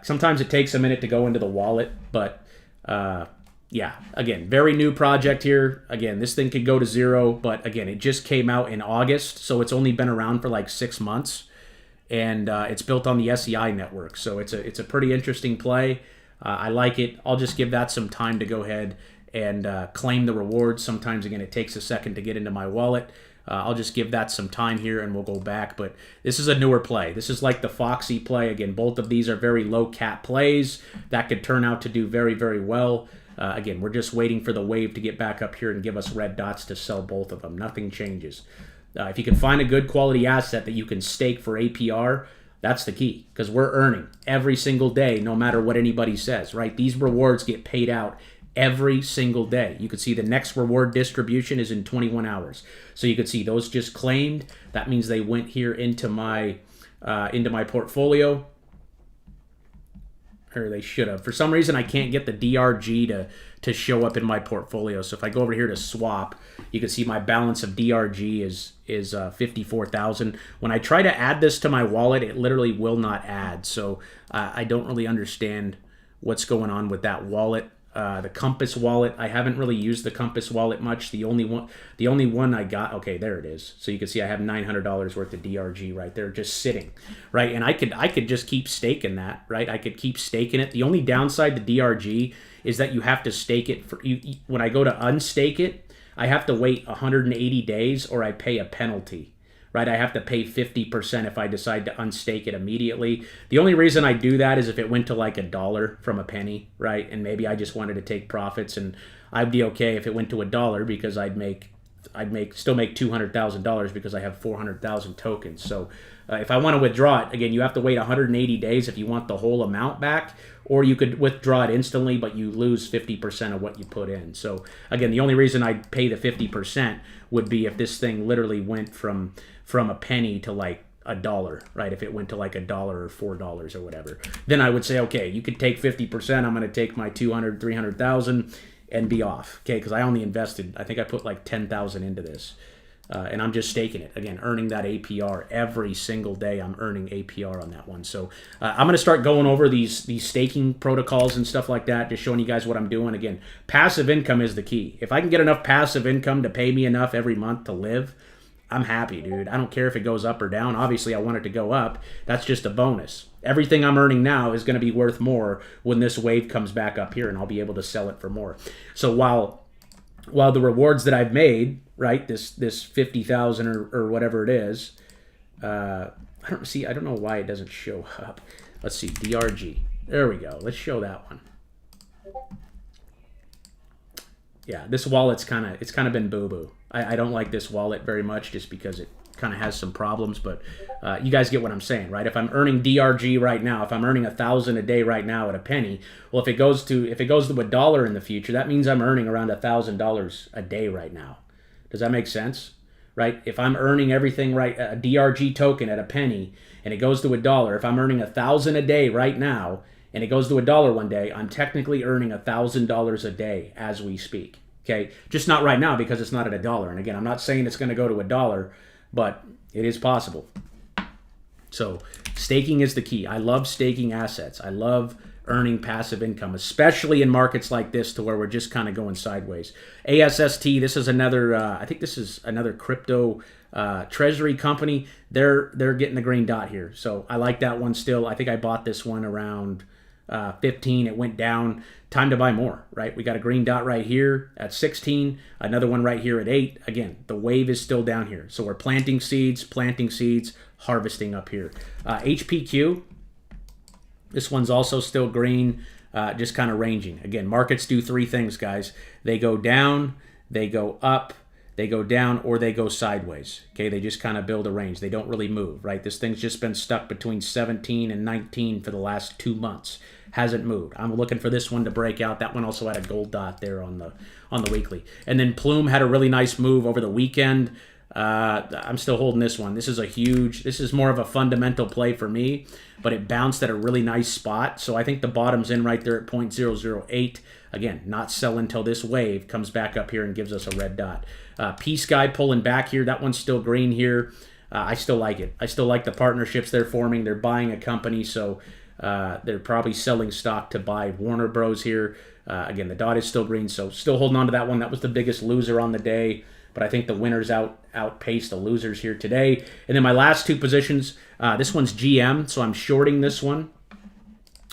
sometimes it takes a minute to go into the wallet, but yeah, again, very new project here. Again, this thing could go to zero, but again, it just came out in August, so it's only been around for like 6 months, and it's built on the SEI network, so it's a pretty interesting play. I like it. I'll just give that some time to go ahead and claim the rewards. Sometimes, again, it takes a second to get into my wallet. I'll just give that some time here and we'll go back. But this is a newer play. This is like the Foxy play. Again, both of these are very low cap plays that could turn out to do very, very well. Again, we're just waiting for the wave to get back up here and give us red dots to sell both of them. Nothing changes. If you can find a good quality asset that you can stake for APR, that's the key, because we're earning every single day no matter what anybody says, right? These rewards get paid out every single day. You could see the next reward distribution is in 21 hours. So you could see those just claimed. That means they went here into my portfolio. Or they should have. For some reason, I can't get the DRG to show up in my portfolio. So if I go over here to swap, you can see my balance of DRG is 54,000. When I try to add this to my wallet, it literally will not add. So I don't really understand what's going on with that wallet. The Compass wallet, I haven't really used the Compass wallet much. The only one I got, okay, there it is. So you can see I have $900 worth of DRG right there, just sitting, right? And I could just keep staking that, right? I could keep staking it. The only downside to DRG is that you have to stake it for you. When I go to unstake it, I have to wait 180 days or I pay a penalty, right? I have to pay 50% if I decide to unstake it immediately. The only reason I do that is if it went to like $1 from a penny, right? And maybe I just wanted to take profits, and I'd be okay if it went to $1 because I'd still make $200,000 because I have 400,000 tokens. So if I want to withdraw it, again, you have to wait 180 days if you want the whole amount back, or you could withdraw it instantly, but you lose 50% of what you put in. So again, the only reason I'd pay the 50% would be if this thing literally went from a penny to like $1, right? If it went to like $1 or $4 or whatever, then I would say, okay, you could take 50%. I'm going to take my 200, 300,000 and be off, okay? Because I only invested, I think I put like 10,000 into this. And I'm just staking it, again, earning that APR every single day. I'm earning APR on that one. So I'm going to start going over these staking protocols and stuff like that, just showing you guys what I'm doing. Again, passive income is the key. If I can get enough passive income to pay me enough every month to live, I'm happy, dude. I don't care if it goes up or down. Obviously, I want it to go up. That's just a bonus. Everything I'm earning now is going to be worth more when this wave comes back up here, and I'll be able to sell it for more. So while the rewards that I've made, right, this 50,000 or whatever it is, I don't know why it doesn't show up. Let's see, DRG. There we go. Let's show that one. Yeah, this wallet's kind of been boo-boo. I don't like this wallet very much just because it kind of has some problems, but you guys get what I'm saying, right? If I'm earning DRG right now, if I'm earning 1,000 a day right now at a penny, well, if it goes to $1 in the future, that means I'm earning around $1,000 a day right now. Does that make sense? Right? If I'm earning everything right, a DRG token at a penny, and it goes to $1, if I'm earning 1,000 a day right now, and it goes to $1 one day, I'm technically earning $1,000 a day as we speak. Okay, just not right now because it's not at $1. And again, I'm not saying it's going to go to $1, but it is possible. So staking is the key. I love staking assets. I love earning passive income, especially in markets like this to where we're just kind of going sideways. ASST, this is another, I think this is another crypto treasury company. They're getting the green dot here. So I like that one still. I think I bought this one around 15. It went down. Time to buy more, right? We got a green dot right here at 16, another one right here at 8. Again, the wave is still down here. So we're planting seeds, harvesting up here. HPQ, this one's also still green, just kind of ranging. Again, markets do three things, guys. They go down, they go up, they go down, or they go sideways. Okay, they just kind of build a range. They don't really move, right? This thing's just been stuck between 17 and 19 for the last 2 months. Hasn't moved. I'm looking for this one to break out. That one also had a gold dot there on the weekly. And then Plume had a really nice move over the weekend. I'm still holding this one. This is more of a fundamental play for me, but it bounced at a really nice spot. So I think the bottom's in right there at 0.008. Again, not sell until this wave comes back up here and gives us a red dot. Peace Guy pulling back here. That one's still green here. I still like it. I still like the partnerships they're forming. They're buying a company, so they're probably selling stock to buy Warner Bros. Here. Again, the dot is still green, so still holding on to that one. That was the biggest loser on the day, but I think the winners outpaced the losers here today. And then my last two positions, this one's GM, so I'm shorting this one.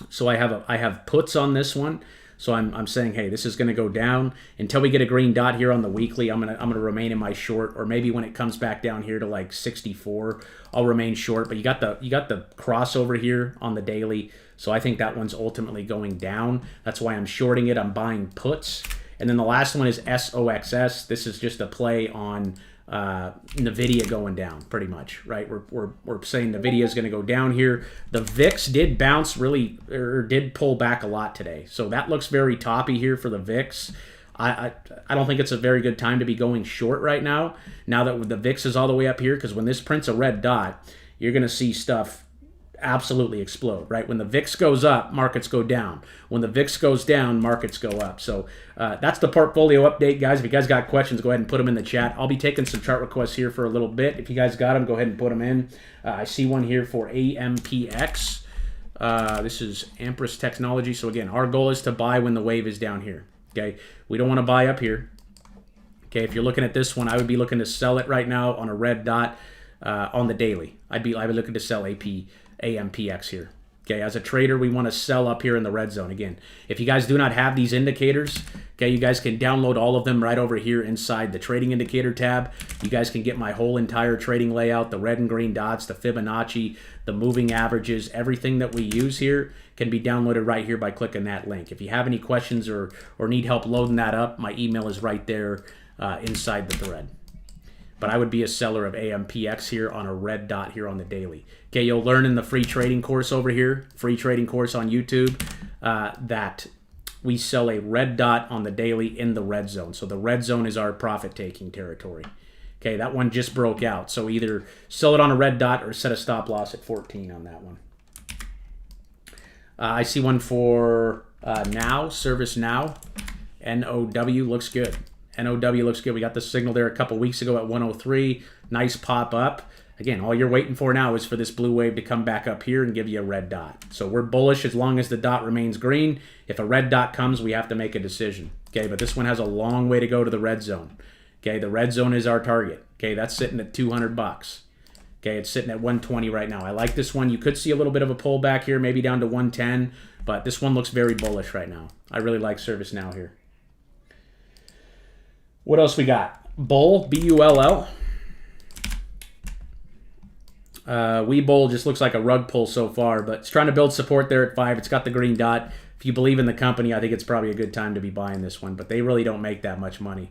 So I have puts on this one. So I'm saying, hey, this is going to go down until we get a green dot here on the weekly. I'm gonna remain in my short, or maybe when it comes back down here to like 64, I'll remain short. But you got the crossover here on the daily, so I think that one's ultimately going down. That's why I'm shorting it. I'm buying puts, and then the last one is SOXS. This is just a play on Nvidia going down, pretty much, right? We're saying Nvidia is going to go down here. The VIX did bounce did pull back a lot today, so that looks very toppy here for the VIX. I don't think it's a very good time to be going short right now that the VIX is all the way up here, because when this prints a red dot, you're going to see stuff absolutely explode, right? When the VIX goes up, markets go down. When the VIX goes down, markets go up. So that's the portfolio update, guys. If you guys got questions, go ahead and put them in the chat. I'll be taking some chart requests here for a little bit. If you guys got them, go ahead and put them in. I see one here for AMPX. This is Ampress Technology. So again, our goal is to buy when the wave is down here. Okay, we don't want to buy up here. Okay, if you're looking at this one, I would be looking to sell it right now on a red dot on the daily. I'd be looking to sell AMPX here. Okay, as a trader, we want to sell up here in the red zone. Again, if you guys do not have these indicators, okay, you guys can download all of them right over here inside the trading indicator tab. You guys can get my whole entire trading layout, the red and green dots, the Fibonacci, the moving averages, everything that we use here can be downloaded right here by clicking that link. If you have any questions or need help loading that up, my email is right there inside the thread. But I would be a seller of AMPX here on a red dot here on the daily. Okay, you'll learn in the free trading course over here, free trading course on YouTube, that we sell a red dot on the daily in the red zone. So the red zone is our profit-taking territory. Okay, that one just broke out. So either sell it on a red dot or set a stop loss at 14 on that one. I see one for Now, Service Now. NOW looks good. NOW looks good. We got the signal there a couple weeks ago at 103. Nice pop up. Again, all you're waiting for now is for this blue wave to come back up here and give you a red dot. So we're bullish as long as the dot remains green. If a red dot comes, we have to make a decision. Okay, but this one has a long way to go to the red zone. Okay, the red zone is our target. Okay, that's sitting at 200 bucks. Okay, it's sitting at 120 right now. I like this one. You could see a little bit of a pullback here, maybe down to 110, but this one looks very bullish right now. I really like Service Now here. What else we got? Bull, B-U-L-L. Webull just looks like a rug pull so far, but it's trying to build support there at 5. It's got the green dot. If you believe in the company, I think it's probably a good time to be buying this one, but they really don't make that much money.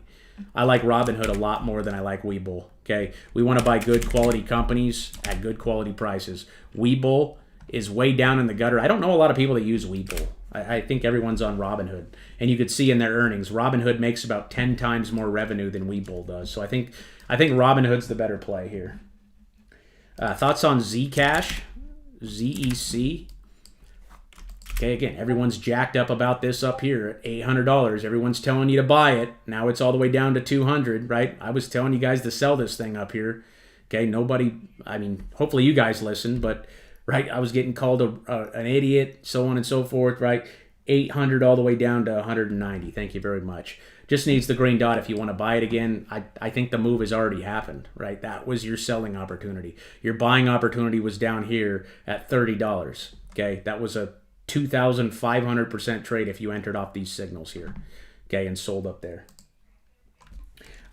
I like Robinhood a lot more than I like Webull. Okay, we want to buy good quality companies at good quality prices. Webull is way down in the gutter. I don't know a lot of people that use Webull. I think everyone's on Robinhood. And you could see in their earnings, Robinhood makes about 10 times more revenue than Webull does. So I think Robinhood's the better play here. Thoughts on Zcash? ZEC? Okay, again, everyone's jacked up about this up here at $800. Everyone's telling you to buy it. Now it's all the way down to $200, right? I was telling you guys to sell this thing up here. Okay, nobody, I mean, hopefully you guys listen, but right, I was getting called an idiot, so on and so forth, right? 800 all the way down to 190. Thank you very much. Just needs the green dot if you want to buy it again. I think the move has already happened, right? That was your selling opportunity. Your buying opportunity was down here at $30, okay? That was a 2,500% trade if you entered off these signals here, okay, and sold up there.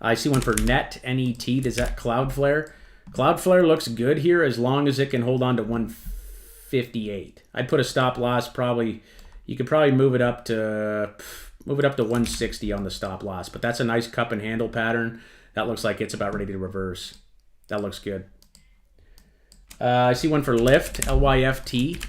I see one for NET, N-E-T. Does that Cloudflare? Cloudflare looks good here as long as it can hold on to 158. I'd put a stop loss probably. You could probably move it up to 160 on the stop loss, but that's a nice cup and handle pattern. That looks like it's about ready to reverse. That looks good. I see one for Lyft, L-Y-F-T.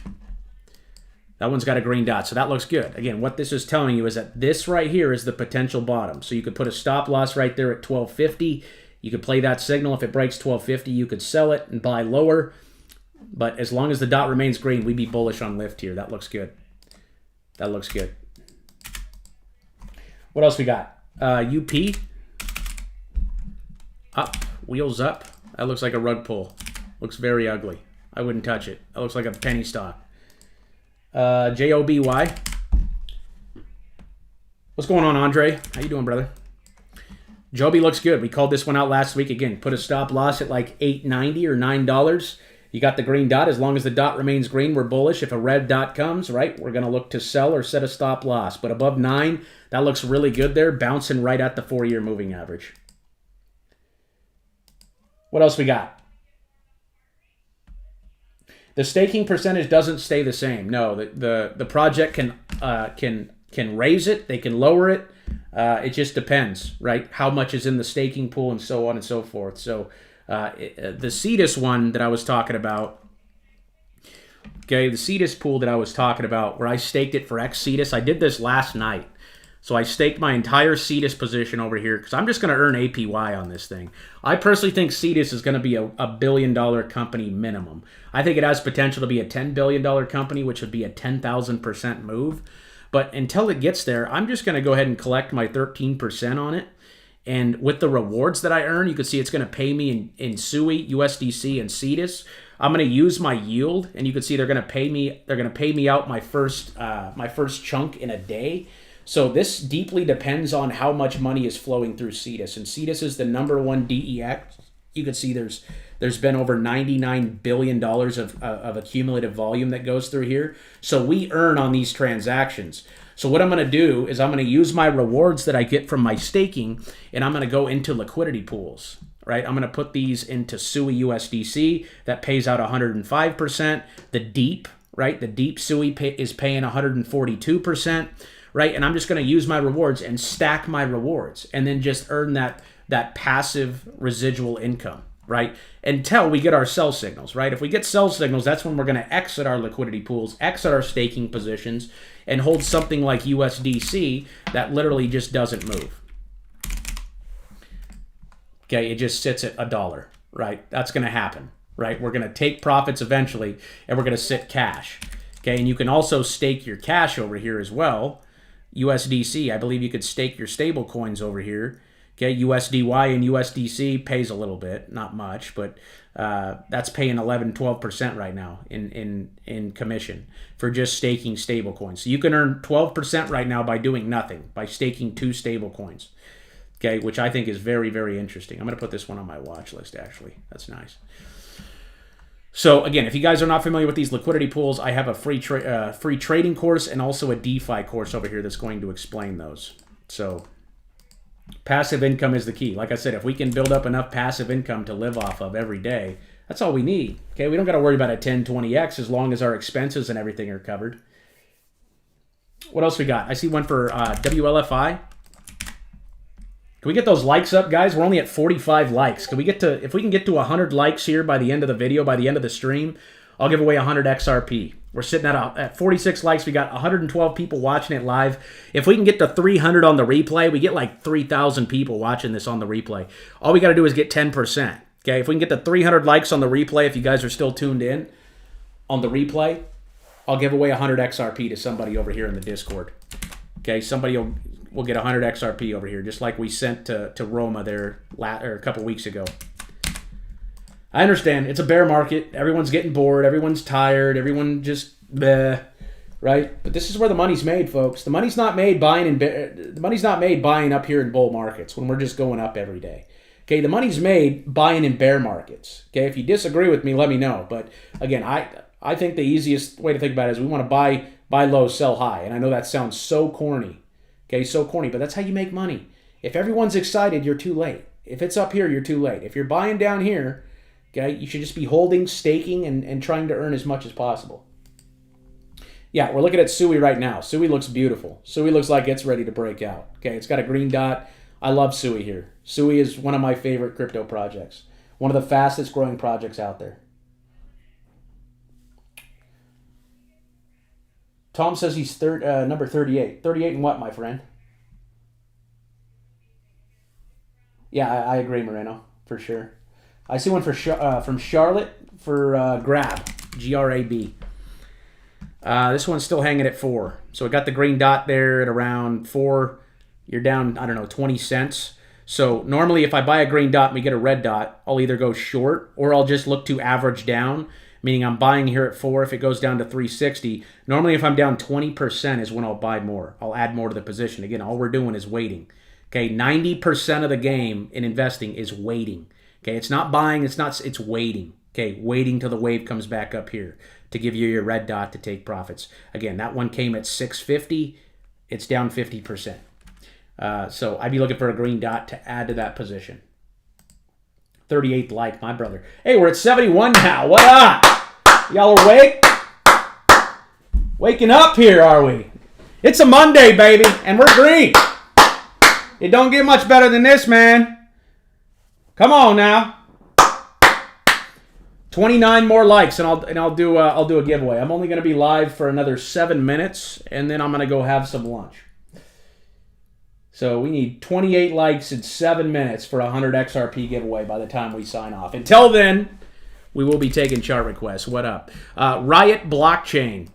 That one's got a green dot, so that looks good. Again, what this is telling you is that this right here is the potential bottom. So you could put a stop loss right there at 1250. You could play that signal. If it breaks 1250, you could sell it and buy lower. But as long as the dot remains green, we'd be bullish on Lyft here. That looks good. That looks good. What else we got? UP. Up. Wheels up. That looks like a rug pull. Looks very ugly. I wouldn't touch it. That looks like a penny stock. JOBY. What's going on, Andre? How you doing, brother? Joby looks good. We called this one out last week. Again, put a stop loss at like $8.90 or $9. You got the green dot. As long as the dot remains green, we're bullish. If a red dot comes, right, we're going to look to sell or set a stop loss. But above 9, that looks really good there, bouncing right at the 4-year moving average. What else we got? The staking percentage doesn't stay the same. No, the project can raise it. They can lower it. It just depends, right? How much is in the staking pool and so on and so forth. So the Cetus one that I was talking about, okay, the Cetus pool that I was talking about where I staked it for X Cetus, I did this last night. So I staked my entire Cetus position over here because I'm just going to earn APY on this thing. I personally think Cetus is going to be a $1 billion company minimum. I think it has potential to be a $10 billion company, which would be a 10,000% move. But until it gets there, I'm just going to go ahead and collect my 13% on it. And with the rewards that I earn, you can see it's going to pay me in SUI, USDC, and Cetus. I'm going to use my yield, and you can see they're going to pay me. They're going to pay me out my first chunk in a day. So this deeply depends on how much money is flowing through Cetus, and Cetus is the #1 DEX. You can see there's There's been over $99 billion of accumulative volume that goes through here. So we earn on these transactions. So what I'm going to do is I'm going to use my rewards that I get from my staking, and I'm going to go into liquidity pools, right? I'm going to put these into SUI USDC that pays out 105%. The deep, right? The deep SUI is paying 142%, right? And I'm just going to use my rewards and stack my rewards and then just earn that passive residual income, right? Until we get our sell signals, right? If we get sell signals, that's when we're going to exit our liquidity pools, exit our staking positions, and hold something like USDC that literally just doesn't move. Okay, it just sits at $1, right? That's going to happen, right? We're going to take profits eventually, and we're going to sit cash. Okay, and you can also stake your cash over here as well. USDC, I believe you could stake your stable coins over here. Okay, USDY and USDC pays a little bit, not much, but that's paying 11-12% right now in commission for just staking stable coins. So you can earn 12% right now by doing nothing, by staking 2 stable coins. Okay, which I think is very, very interesting. I'm going to put this one on my watch list, actually. That's nice. So again, if you guys are not familiar with these liquidity pools, I have a free trading course and also a DeFi course over here that's going to explain those. So passive income is the key. Like I said, if we can build up enough passive income to live off of every day, that's all we need. Okay, we don't got to worry about a 10, 20x as long as our expenses and everything are covered. What else we got? I see one for WLFI. Can we get those likes up, guys? We're only at 45 likes. Can we get to, if we can get to 100 likes here by the end of the video, by the end of the stream, I'll give away 100 XRP. We're sitting at 46 likes. We got 112 people watching it live. If we can get to 300 on the replay, we get like 3,000 people watching this on the replay. All we got to do is get 10%. Okay, if we can get to 300 likes on the replay, if you guys are still tuned in on the replay, I'll give away 100 XRP to somebody over here in the Discord. Okay, somebody will get 100 XRP over here, just like we sent to Roma there a couple weeks ago. I understand. It's a bear market. Everyone's getting bored. Everyone's tired. Everyone just bleh, right? But this is where the money's made, folks. The money's not made buying up here in bull markets when we're just going up every day. Okay, the money's made buying in bear markets. Okay, if you disagree with me, let me know. But again, I think the easiest way to think about it is we want to buy low, sell high. And I know that sounds so corny. Okay, so corny, but that's how you make money. If everyone's excited, you're too late. If it's up here, you're too late. If you're buying down here, okay, you should just be holding, staking, and trying to earn as much as possible. Yeah, we're looking at SUI right now. SUI looks beautiful. SUI looks like it's ready to break out. Okay, it's got a green dot. I love SUI here. SUI is one of my favorite crypto projects. One of the fastest growing projects out there. Tom says he's number 38. 38 in what, my friend? Yeah, I agree, Moreno, for sure. I see one from Charlotte for Grab, G-R-A-B. This one's still hanging at 4. So it got the green dot there at around 4. You're down, I don't know, 20 cents. So normally if I buy a green dot and we get a red dot, I'll either go short or I'll just look to average down, meaning I'm buying here at 4 if it goes down to 360. Normally if I'm down 20% is when I'll buy more. I'll add more to the position. Again, all we're doing is waiting. Okay, 90% of the game in investing is waiting. Okay, it's not buying, it's waiting. Okay, waiting till the wave comes back up here to give you your red dot to take profits. Again, that one came at 650. It's down 50%. So I'd be looking for a green dot to add to that position. 38th like, my brother. Hey, we're at 71 now. What up? Y'all awake? Waking up here, are we? It's a Monday, baby, and we're green. It don't get much better than this, man. Come on now. 29 more likes, and I'll do a giveaway. I'm only going to be live for another 7 minutes, and then I'm going to go have some lunch. So we need 28 likes in 7 minutes for a 100 XRP giveaway by the time we sign off. Until then, we will be taking chart requests. What up? Riot Blockchain.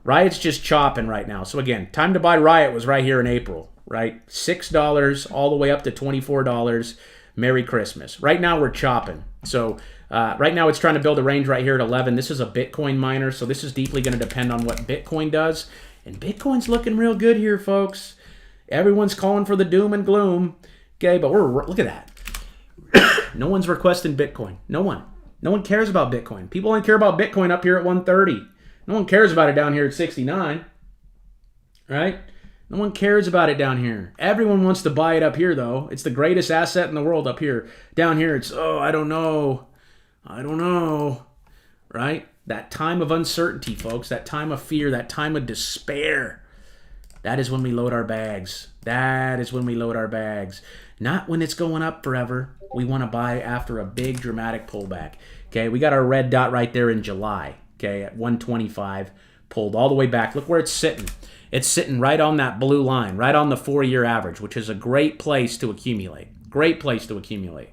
Riot's just chopping right now. So again, time to buy Riot was right here in April, right? $6 all the way up to $24. Merry Christmas. Right now we're chopping. So right now it's trying to build a range right here at 11. This is a Bitcoin miner, so this is deeply going to depend on what Bitcoin does. And Bitcoin's looking real good here, folks. Everyone's calling for the doom and gloom. Okay, but look at that. No one's requesting Bitcoin. No one. No one cares about Bitcoin. People only care about Bitcoin up here at 130. No one cares about it down here at 69. Right? No one cares about it down here. Everyone wants to buy it up here, though. It's the greatest asset in the world up here. Down here, it's, oh, I don't know. I don't know. Right? That time of uncertainty, folks. That time of fear. That time of despair. That is when we load our bags. That is when we load our bags. Not when it's going up forever. We want to buy after a big dramatic pullback. Okay, we got our red dot right there in July. Okay, at 125. Pulled all the way back. Look where it's sitting. It's sitting right on that blue line, right on the 4-year average, which is a great place to accumulate. Great place to accumulate.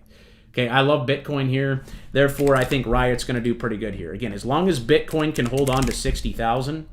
Okay, I love Bitcoin here. Therefore, I think Riot's going to do pretty good here. Again, as long as Bitcoin can hold on to 60,000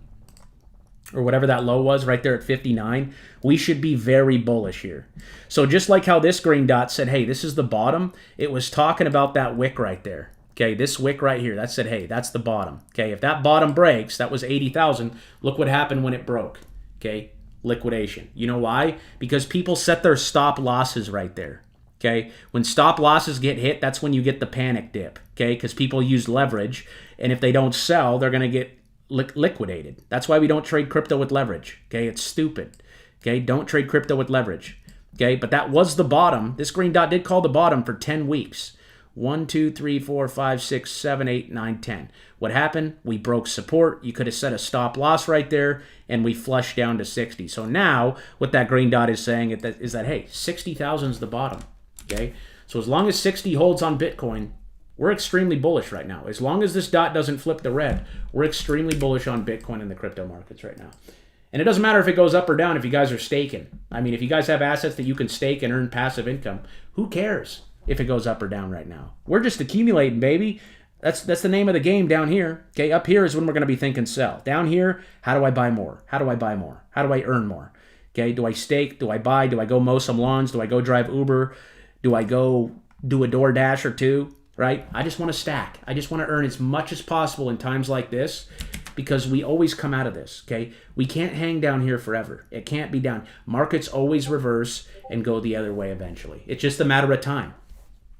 or whatever that low was right there at 59, we should be very bullish here. So just like how this green dot said, hey, this is the bottom, it was talking about that wick right there. Okay, this wick right here, that said, hey, that's the bottom. Okay, if that bottom breaks, that was 80,000. Look what happened when it broke. Okay, liquidation. You know why? Because people set their stop losses right there. Okay, when stop losses get hit, that's when you get the panic dip. Okay, because people use leverage, and if they don't sell, they're going to get liquidated. That's why we don't trade crypto with leverage. Okay, it's stupid. Okay, don't trade crypto with leverage. Okay, but that was the bottom. This green dot did call the bottom for 10 weeks. 1, 2, 3, 4, 5, 6, 7, 8, 9, 10. What happened? We broke support. You could have set a stop loss right there, and we flushed down to 60. So now, what that green dot is saying is that, hey, 60,000 is the bottom. Okay? So as long as 60 holds on Bitcoin, we're extremely bullish right now. As long as this dot doesn't flip the red, we're extremely bullish on Bitcoin in the crypto markets right now. And it doesn't matter if it goes up or down if you guys are staking. I mean, if you guys have assets that you can stake and earn passive income, who cares if it goes up or down right now? We're just accumulating, baby. That's the name of the game down here. Okay, up here is when we're going to be thinking sell. Down here, how do I buy more? How do I buy more? How do I earn more? Okay, do I stake? Do I buy? Do I go mow some lawns? Do I go drive Uber? Do I go do a DoorDash or two? Right? I just want to stack. I just want to earn as much as possible in times like this because we always come out of this, okay? We can't hang down here forever. It can't be down. Markets always reverse and go the other way eventually. It's just a matter of time.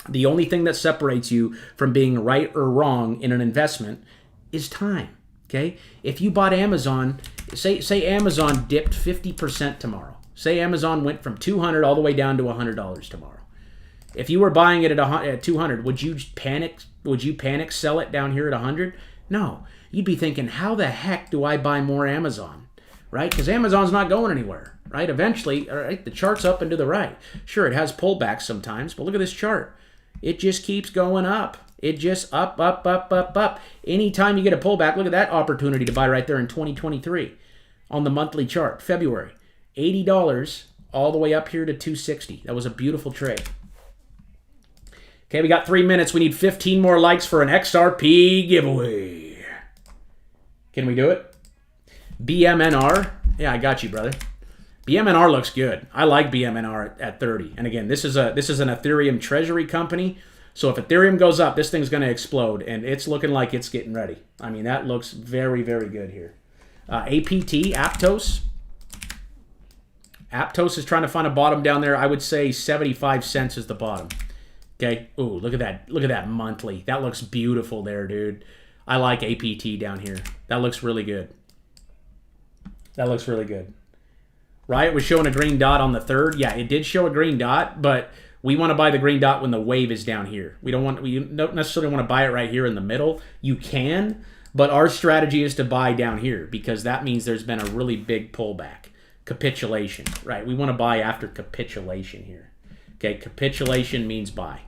The only thing that separates you from being right or wrong in an investment is time, okay? If you bought Amazon, say Amazon dipped 50% tomorrow. Say Amazon went from $200 all the way down to $100 tomorrow. If you were buying it at 200, would you panic? Would you panic sell it down here at 100? No. You'd be thinking, how the heck do I buy more Amazon? Right? Because Amazon's not going anywhere, right? Eventually, all right, the chart's up and to the right. Sure, it has pullbacks sometimes, but look at this chart. It just keeps going up. It just up, up, up, up, up. Anytime you get a pullback, look at that opportunity to buy right there in 2023 on the monthly chart, February. $80 all the way up here to 260. That was a beautiful trade. Okay, we got 3 minutes. We need 15 more likes for an XRP giveaway. Can we do it? BMNR. Yeah, I got you, brother. BMNR looks good. I like BMNR at 30. And again, this is an Ethereum treasury company. So if Ethereum goes up, this thing's going to explode. And it's looking like it's getting ready. I mean, that looks very, very good here. APT, Aptos. Aptos is trying to find a bottom down there. I would say 75 cents is the bottom. Okay. Ooh, look at that. Look at that monthly. That looks beautiful there, dude. I like APT down here. That looks really good. That looks really good. Riot was showing a green dot on the 3rd. Yeah, it did show a green dot, but we want to buy the green dot when the wave is down here. We don't necessarily want to buy it right here in the middle. You can, but our strategy is to buy down here because that means there's been a really big pullback. Capitulation, right? We want to buy after capitulation here. Okay, capitulation means buy.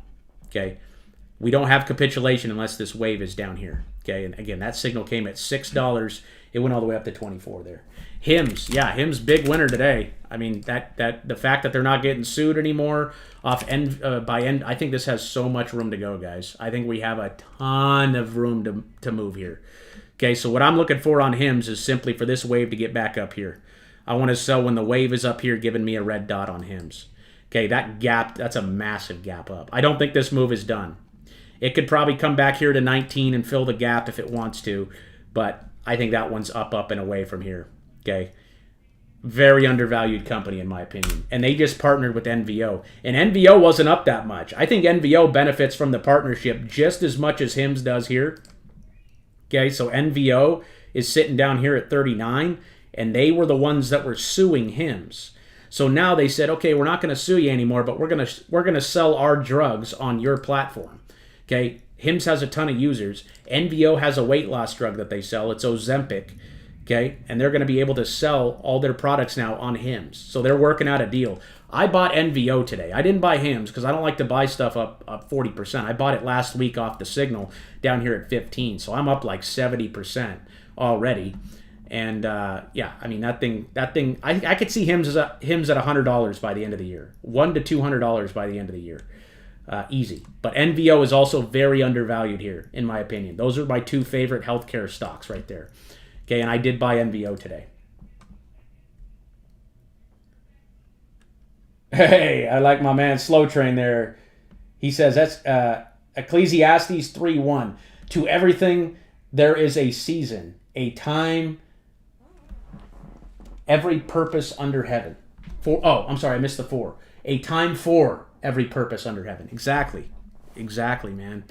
Okay, we don't have capitulation unless this wave is down here. Okay, and again, that signal came at $6. It went all the way up to 24 there. HIMS, yeah, HIMS big winner today. I mean, that the fact that they're not getting sued anymore I think this has so much room to go, guys. I think we have a ton of room to move here. Okay, so what I'm looking for on HIMS is simply for this wave to get back up here. I want to sell when the wave is up here, giving me a red dot on HIMS. Okay, that gap, that's a massive gap up. I don't think this move is done. It could probably come back here to 19 and fill the gap if it wants to, but I think that one's up, and away from here. Okay. Very undervalued company, in my opinion. And they just partnered with NVO. And NVO wasn't up that much. I think NVO benefits from the partnership just as much as HIMS does here. Okay, so NVO is sitting down here at 39, and they were the ones that were suing HIMS. So now they said, okay, we're not going to sue you anymore, but we're gonna sell our drugs on your platform. Okay, HIMS has a ton of users. NVO has a weight loss drug that they sell. It's Ozempic. Okay, and they're going to be able to sell all their products now on HIMS. So they're working out a deal. I bought NVO today. I didn't buy HIMS because I don't like to buy stuff up 40%. I bought it last week off the signal down here at 15. So I'm up like 70% already. And yeah, I mean, that thing, I could see HIMS at $100 by the end of the year. $100 to $200 by the end of the year. Easy. But NVO is also very undervalued here, in my opinion. Those are my two favorite healthcare stocks right there. Okay, and I did buy NVO today. Hey, I like my man Slow Train there. He says that's Ecclesiastes 3:1. To everything there is a season, a time, every purpose under heaven. I'm sorry, I missed the 4. A time for every purpose under heaven. Exactly. Exactly, man.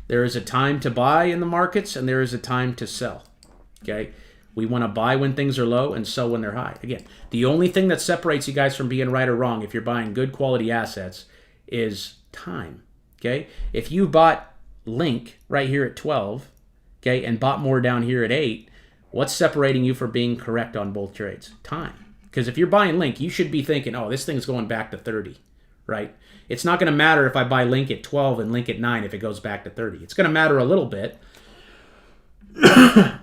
There is a time to buy in the markets, and there is a time to sell. Okay, we want to buy when things are low and sell when they're high. Again, the only thing that separates you guys from being right or wrong if you're buying good quality assets is time. Okay, if you bought Link right here at 12, okay, and bought more down here at 8, what's separating you from being correct on both trades? Time. Because if you're buying Link, you should be thinking, oh, this thing's going back to 30, right? It's not going to matter if I buy Link at 12 and Link at 9 if it goes back to 30. It's going to matter a little bit.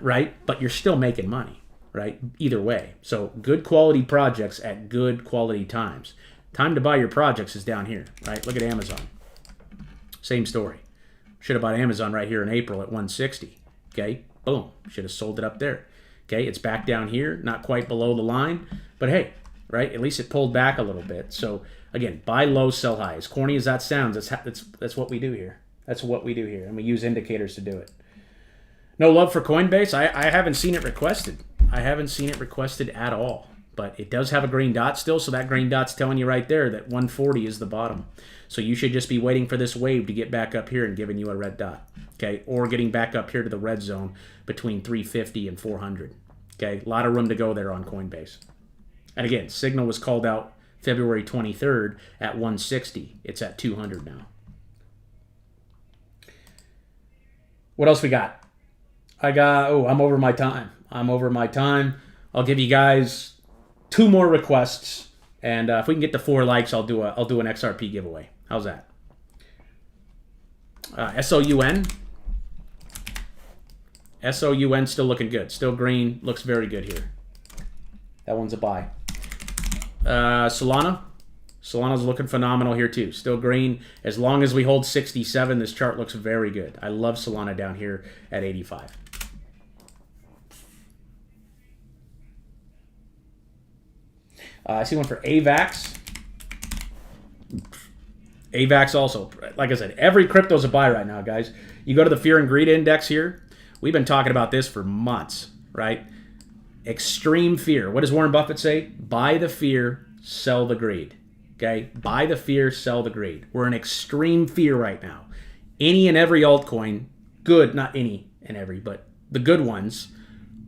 Right? But you're still making money, right? Either way. So good quality projects at good quality times. Time to buy your projects is down here, right? Look at Amazon. Same story. Should have bought Amazon right here in April at 160. Okay? Boom. Should have sold it up there. Okay? It's back down here, not quite below the line. But hey, right? At least it pulled back a little bit. So again, buy low, sell high. As corny as that sounds, that's what we do here. That's what we do here. And we use indicators to do it. No love for Coinbase. I haven't seen it requested. I haven't seen it requested at all. But it does have a green dot still, so that green dot's telling you right there that 140 is the bottom. So you should just be waiting for this wave to get back up here and giving you a red dot. Okay, or getting back up here to the red zone between 350 and 400. Okay, a lot of room to go there on Coinbase. And again, signal was called out February 23rd at 160. It's at 200 now. What else we got? I'm over my time. I'll give you guys 2 more requests, and if we can get to 4 likes, I'll do an XRP giveaway. How's that? SOUN. SOUN still looking good. Still green. Looks very good here. That one's a buy. Solana. Solana's looking phenomenal here too. Still green. As long as we hold 67, this chart looks very good. I love Solana down here at 85. I see one for AVAX. AVAX also. Like I said, every crypto's a buy right now, guys. You go to the Fear and Greed Index here. We've been talking about this for months, right? Extreme fear. What does Warren Buffett say? Buy the fear, sell the greed. Okay? Buy the fear, sell the greed. We're in extreme fear right now. Any and every altcoin, good, not any and every, but the good ones,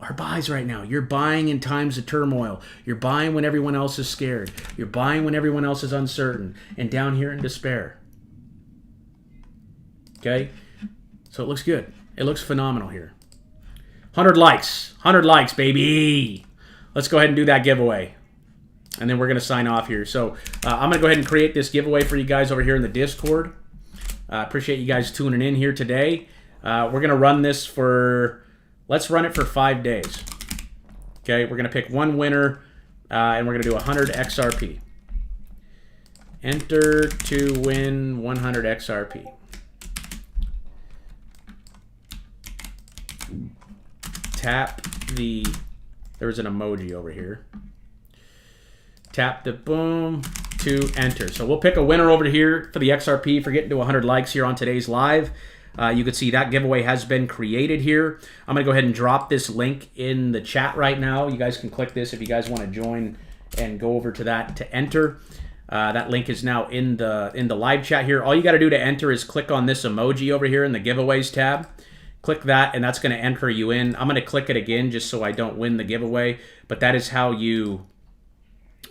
are buys right now. You're buying in times of turmoil. You're buying when everyone else is scared. You're buying when everyone else is uncertain and down here in despair. Okay? So it looks good. It looks phenomenal here. 100 likes. 100 likes, baby. Let's go ahead and do that giveaway. And then we're going to sign off here. So I'm going to go ahead and create this giveaway for you guys over here in the Discord. Appreciate you guys tuning in here today. We're going to run this for... Let's run it for 5 days. Okay, we're going to pick one winner, and we're going to do 100 XRP. Enter to win 100 XRP. Tap the... There's an emoji over here. Tap the boom to enter. So we'll pick a winner over here for the XRP for getting to 100 likes here on today's live. You can see that giveaway has been created here. I'm going to go ahead and drop this link in the chat right now. You guys can click this if you guys want to join and go over to that to enter. That link is now in the live chat here. All you got to do to enter is click on this emoji over here in the giveaways tab. Click that, and that's going to enter you in. I'm going to click it again just so I don't win the giveaway, but that is how you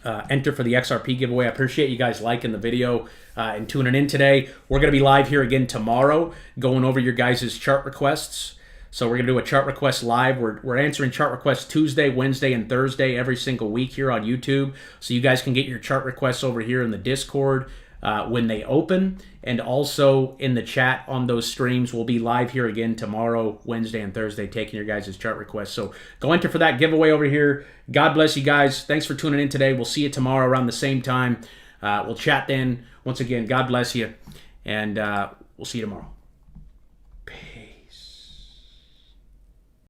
enter for the XRP giveaway. I appreciate you guys liking the video and tuning in today. We're going to be live here again tomorrow going over your guys' chart requests. So we're going to do a chart request live. We're answering chart requests Tuesday, Wednesday, and Thursday every single week here on YouTube. So you guys can get your chart requests over here in the Discord when they open. And also in the chat on those streams. We'll be live here again tomorrow, Wednesday, and Thursday taking your guys' chart requests. So go enter for that giveaway over here. God bless you guys. Thanks for tuning in today. We'll see you tomorrow around the same time. We'll chat then. Once again, God bless you. And we'll see you tomorrow.